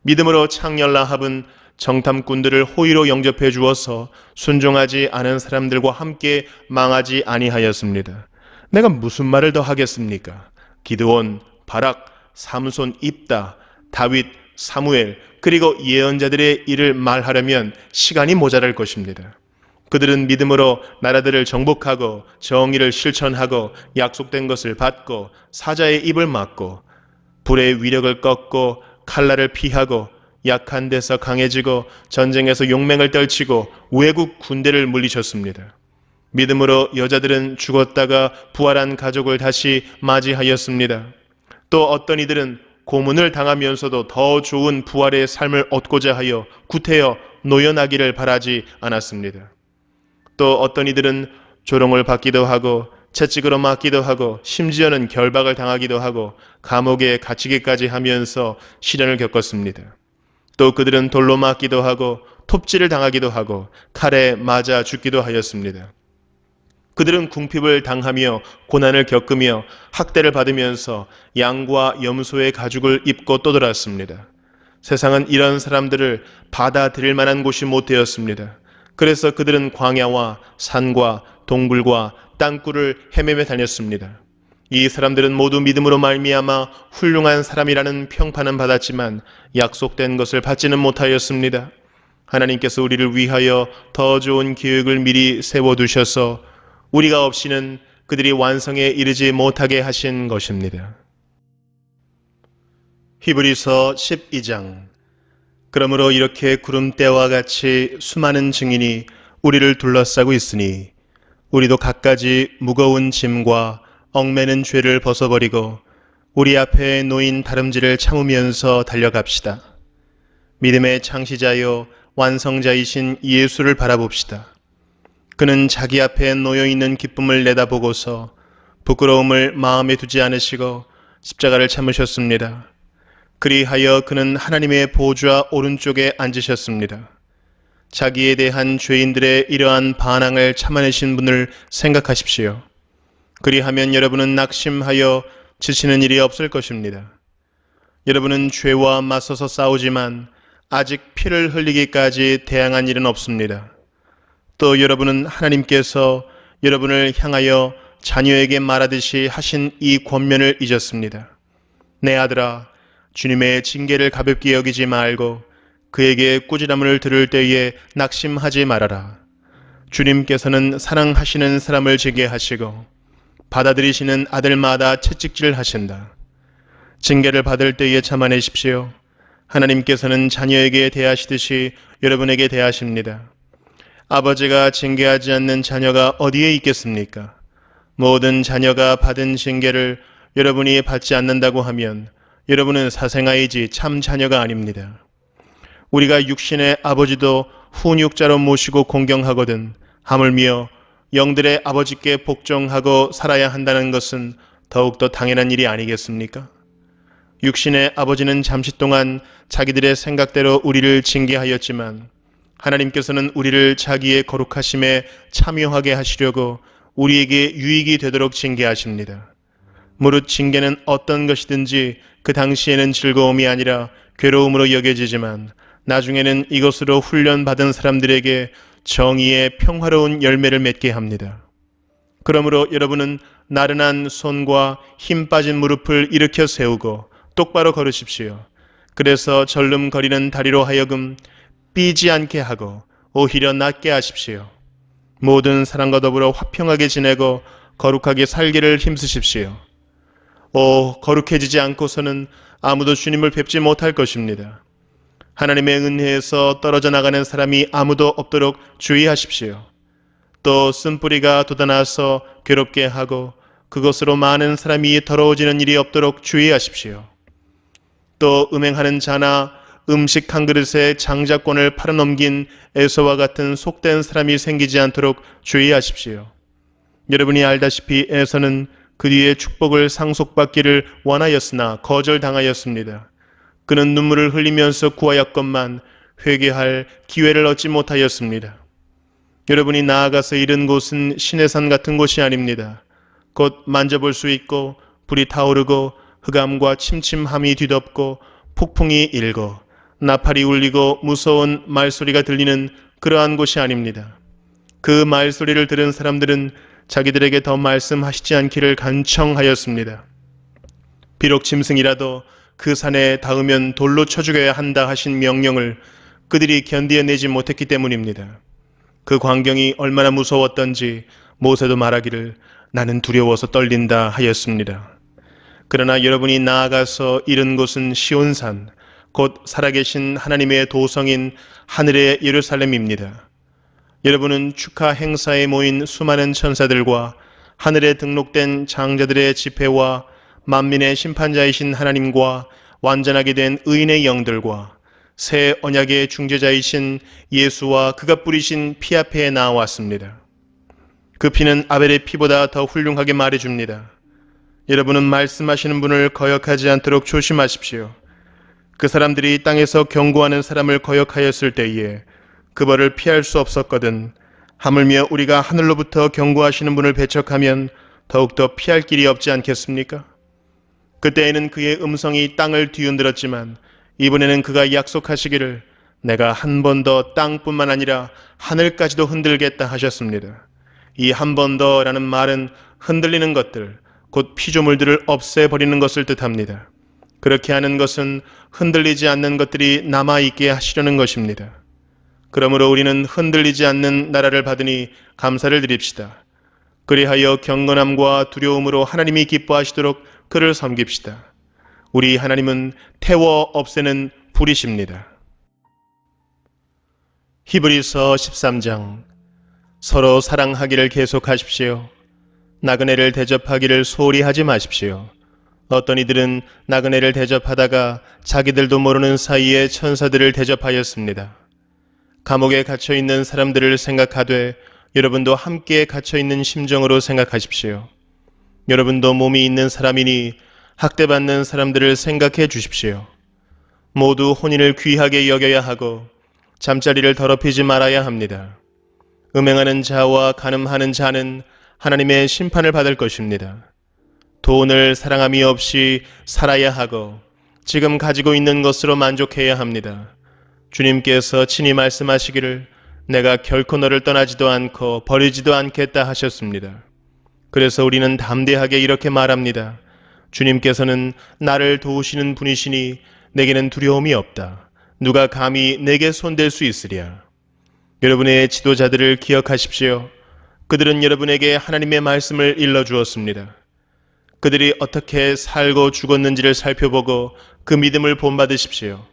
Speaker 1: 믿음으로 창녀 라합은 정탐꾼들을 호의로 영접해 주어서 순종하지 않은 사람들과 함께 망하지 아니하였습니다. 내가 무슨 말을 더 하겠습니까? 기드온, 바락, 삼손, 입다, 다윗, 사무엘, 그리고 예언자들의 일을 말하려면 시간이 모자랄 것입니다. 그들은 믿음으로 나라들을 정복하고 정의를 실천하고 약속된 것을 받고 사자의 입을 막고 불의 위력을 꺾고 칼날을 피하고 약한 데서 강해지고 전쟁에서 용맹을 떨치고 외국 군대를 물리쳤습니다. 믿음으로 여자들은 죽었다가 부활한 가족을 다시 맞이하였습니다. 또 어떤 이들은 고문을 당하면서도 더 좋은 부활의 삶을 얻고자 하여 구태여 노연하기를 바라지 않았습니다. 또 어떤 이들은 조롱을 받기도 하고 채찍으로 맞기도 하고 심지어는 결박을 당하기도 하고 감옥에 갇히기까지 하면서 시련을 겪었습니다. 또 그들은 돌로 맞기도 하고 톱질을 당하기도 하고 칼에 맞아 죽기도 하였습니다. 그들은 궁핍을 당하며 고난을 겪으며 학대를 받으면서 양과 염소의 가죽을 입고 떠돌았습니다. 세상은 이런 사람들을 받아들일 만한 곳이 못 되었습니다. 그래서 그들은 광야와 산과 동굴과 땅굴을 헤매며 다녔습니다. 이 사람들은 모두 믿음으로 말미암아 훌륭한 사람이라는 평판은 받았지만 약속된 것을 받지는 못하였습니다. 하나님께서 우리를 위하여 더 좋은 계획을 미리 세워두셔서 우리가 없이는 그들이 완성에 이르지 못하게 하신 것입니다. 히브리서 12장. 그러므로 이렇게 구름대와 같이 수많은 증인이 우리를 둘러싸고 있으니 우리도 갖가지 무거운 짐과 얽매는 죄를 벗어버리고 우리 앞에 놓인 다름질을 참으면서 달려갑시다. 믿음의 창시자요 완성자이신 예수를 바라봅시다. 그는 자기 앞에 놓여있는 기쁨을 내다보고서 부끄러움을 마음에 두지 않으시고 십자가를 참으셨습니다. 그리하여 그는 하나님의 보좌 오른쪽에 앉으셨습니다. 자기에 대한 죄인들의 이러한 반항을 참아내신 분을 생각하십시오. 그리하면 여러분은 낙심하여 지치는 일이 없을 것입니다. 여러분은 죄와 맞서서 싸우지만 아직 피를 흘리기까지 대항한 일은 없습니다. 또 여러분은 하나님께서 여러분을 향하여 자녀에게 말하듯이 하신 이 권면을 잊었습니다. 내 아들아, 주님의 징계를 가볍게 여기지 말고 그에게 꾸지람을 들을 때에 낙심하지 말아라. 주님께서는 사랑하시는 사람을 징계하시고 받아들이시는 아들마다 채찍질 하신다. 징계를 받을 때에 참아내십시오. 하나님께서는 자녀에게 대하시듯이 여러분에게 대하십니다. 아버지가 징계하지 않는 자녀가 어디에 있겠습니까? 모든 자녀가 받은 징계를 여러분이 받지 않는다고 하면 여러분은 사생아이지 참 자녀가 아닙니다. 우리가 육신의 아버지도 훈육자로 모시고 공경하거든 하물며 영들의 아버지께 복종하고 살아야 한다는 것은 더욱더 당연한 일이 아니겠습니까? 육신의 아버지는 잠시 동안 자기들의 생각대로 우리를 징계하였지만 하나님께서는 우리를 자기의 거룩하심에 참여하게 하시려고 우리에게 유익이 되도록 징계하십니다. 무릇 징계는 어떤 것이든지 그 당시에는 즐거움이 아니라 괴로움으로 여겨지지만 나중에는 이것으로 훈련받은 사람들에게 정의의 평화로운 열매를 맺게 합니다. 그러므로 여러분은 나른한 손과 힘 빠진 무릎을 일으켜 세우고 똑바로 걸으십시오. 그래서 절름거리는 다리로 하여금 삐지 않게 하고 오히려 낫게 하십시오. 모든 사람과 더불어 화평하게 지내고 거룩하게 살기를 힘쓰십시오. 거룩해지지 않고서는 아무도 주님을 뵙지 못할 것입니다. 하나님의 은혜에서 떨어져 나가는 사람이 아무도 없도록 주의하십시오. 또 쓴뿌리가 돋아나서 괴롭게 하고 그것으로 많은 사람이 더러워지는 일이 없도록 주의하십시오. 또 음행하는 자나 음식 한 그릇에 장자권을 팔아넘긴 에서와 같은 속된 사람이 생기지 않도록 주의하십시오. 여러분이 알다시피 에서는 그 뒤에 축복을 상속받기를 원하였으나 거절당하였습니다. 그는 눈물을 흘리면서 구하였건만 회개할 기회를 얻지 못하였습니다. 여러분이 나아가서 이른 곳은 시내산 같은 곳이 아닙니다. 곧 만져볼 수 있고 불이 타오르고 흑암과 침침함이 뒤덮고 폭풍이 일고 나팔이 울리고 무서운 말소리가 들리는 그러한 곳이 아닙니다. 그 말소리를 들은 사람들은 자기들에게 더 말씀하시지 않기를 간청하였습니다. 비록 짐승이라도 그 산에 닿으면 돌로 쳐 죽여야 한다 하신 명령을 그들이 견디어내지 못했기 때문입니다. 그 광경이 얼마나 무서웠던지 모세도 말하기를 나는 두려워서 떨린다 하였습니다. 그러나 여러분이 나아가서 이른 곳은 시온산, 곧 살아계신 하나님의 도성인 하늘의 예루살렘입니다. 여러분은 축하 행사에 모인 수많은 천사들과 하늘에 등록된 장자들의 집회와 만민의 심판자이신 하나님과 완전하게 된 의인의 영들과 새 언약의 중재자이신 예수와 그가 뿌리신 피 앞에 나왔습니다. 그 피는 아벨의 피보다 더 훌륭하게 말해줍니다. 여러분은 말씀하시는 분을 거역하지 않도록 조심하십시오. 그 사람들이 땅에서 경고하는 사람을 거역하였을 때에 그 벌을 피할 수 없었거든 하물며 우리가 하늘로부터 경고하시는 분을 배척하면 더욱더 피할 길이 없지 않겠습니까? 그때에는 그의 음성이 땅을 뒤흔들었지만 이번에는 그가 약속하시기를 내가 한 번 더 땅뿐만 아니라 하늘까지도 흔들겠다 하셨습니다. 이 한 번 더라는 말은 흔들리는 것들, 곧 피조물들을 없애버리는 것을 뜻합니다. 그렇게 하는 것은 흔들리지 않는 것들이 남아있게 하시려는 것입니다. 그러므로 우리는 흔들리지 않는 나라를 받으니 감사를 드립시다. 그리하여 경건함과 두려움으로 하나님이 기뻐하시도록 그를 섬깁시다. 우리 하나님은 태워 없애는 불이십니다. 히브리서 13장. 서로 사랑하기를 계속하십시오. 나그네를 대접하기를 소홀히 하지 마십시오. 어떤 이들은 나그네를 대접하다가 자기들도 모르는 사이에 천사들을 대접하였습니다. 감옥에 갇혀있는 사람들을 생각하되 여러분도 함께 갇혀있는 심정으로 생각하십시오. 여러분도 몸이 있는 사람이니 학대받는 사람들을 생각해 주십시오. 모두 혼인을 귀하게 여겨야 하고 잠자리를 더럽히지 말아야 합니다. 음행하는 자와 간음하는 자는 하나님의 심판을 받을 것입니다. 돈을 사랑함이 없이 살아야 하고 지금 가지고 있는 것으로 만족해야 합니다. 주님께서 친히 말씀하시기를 내가 결코 너를 떠나지도 않고 버리지도 않겠다 하셨습니다. 그래서 우리는 담대하게 이렇게 말합니다. 주님께서는 나를 도우시는 분이시니 내게는 두려움이 없다. 누가 감히 내게 손댈 수 있으랴. 여러분의 지도자들을 기억하십시오. 그들은 여러분에게 하나님의 말씀을 일러주었습니다. 그들이 어떻게 살고 죽었는지를 살펴보고 그 믿음을 본받으십시오.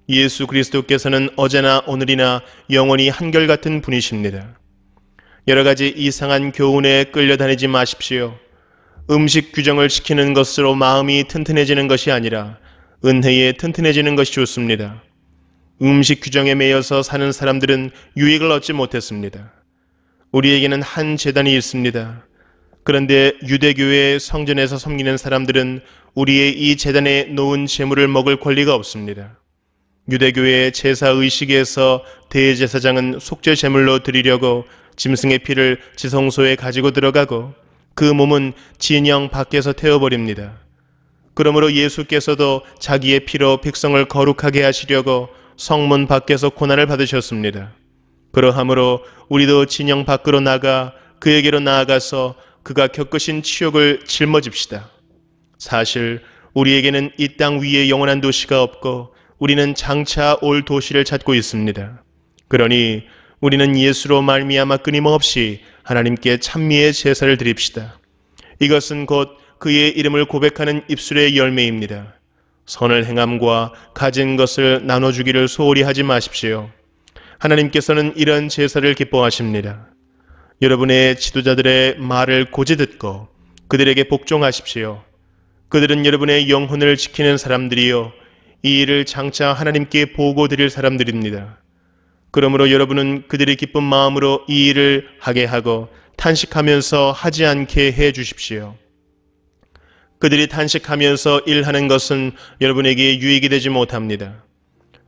Speaker 1: 예수 그리스도께서는 어제나 오늘이나 영원히 한결같은 분이십니다. 여러 가지 이상한 교훈에 끌려다니지 마십시오. 음식 규정을 지키는 것으로 마음이 튼튼해지는 것이 아니라 은혜에 튼튼해지는 것이 좋습니다. 음식 규정에 매여서 사는 사람들은 유익을 얻지 못했습니다. 우리에게는 한 제단이 있습니다. 그런데 유대교의 성전에서 섬기는 사람들은 우리의 이 제단에 놓은 제물을 먹을 권리가 없습니다. 유대교의 제사의식에서 대제사장은 속죄 제물로 드리려고 짐승의 피를 지성소에 가지고 들어가고 그 몸은 진영 밖에서 태워버립니다. 그러므로 예수께서도 자기의 피로 백성을 거룩하게 하시려고 성문 밖에서 고난을 받으셨습니다. 그러하므로 우리도 진영 밖으로 나가 그에게로 나아가서 그가 겪으신 치욕을 짊어집시다. 사실 우리에게는 이 땅 위에 영원한 도시가 없고 우리는 장차 올 도시를 찾고 있습니다. 그러니 우리는 예수로 말미암아 끊임없이 하나님께 찬미의 제사를 드립시다. 이것은 곧 그의 이름을 고백하는 입술의 열매입니다. 선을 행함과 가진 것을 나눠주기를 소홀히 하지 마십시오. 하나님께서는 이런 제사를 기뻐하십니다. 여러분의 지도자들의 말을 고지 듣고 그들에게 복종하십시오. 그들은 여러분의 영혼을 지키는 사람들이요 이 일을 장차 하나님께 보고 드릴 사람들입니다. 그러므로 여러분은 그들이 기쁜 마음으로 이 일을 하게 하고 탄식하면서 하지 않게 해 주십시오. 그들이 탄식하면서 일하는 것은 여러분에게 유익이 되지 못합니다.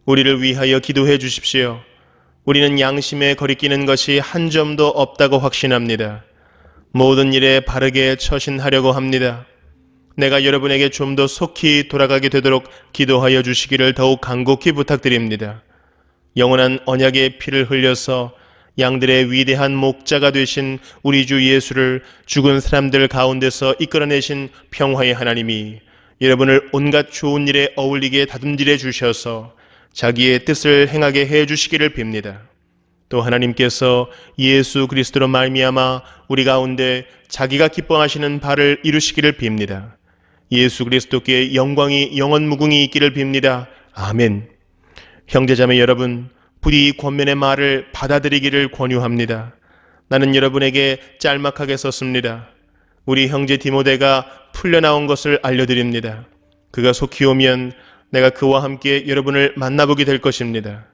Speaker 1: 우리를 위하여 기도해 주십시오. 우리는 양심에 거리끼는 것이 한 점도 없다고 확신합니다. 모든 일에 바르게 처신하려고 합니다. 내가 여러분에게 좀 더 속히 돌아가게 되도록 기도하여 주시기를 더욱 간곡히 부탁드립니다. 영원한 언약의 피를 흘려서 양들의 위대한 목자가 되신 우리 주 예수를 죽은 사람들 가운데서 이끌어내신 평화의 하나님이 여러분을 온갖 좋은 일에 어울리게 다듬질해 주셔서 자기의 뜻을 행하게 해 주시기를 빕니다. 또 하나님께서 예수 그리스도로 말미암아 우리 가운데 자기가 기뻐하시는 바를 이루시기를 빕니다. 예수 그리스도께 영광이 영원무궁히 있기를 빕니다. 아멘. 형제자매 여러분, 부디 이 권면의 말을 받아들이기를 권유합니다. 나는 여러분에게 짤막하게 썼습니다. 우리 형제 디모데가 풀려나온 것을 알려드립니다. 그가 속히 오면 내가 그와 함께 여러분을 만나보게 될 것입니다.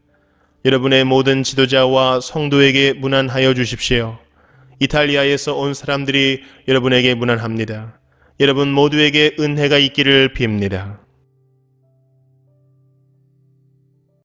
Speaker 1: 여러분의 모든 지도자와 성도에게 문안하여 주십시오. 이탈리아에서 온 사람들이 여러분에게 문안합니다. 여러분 모두에게 은혜가 있기를 빕니다.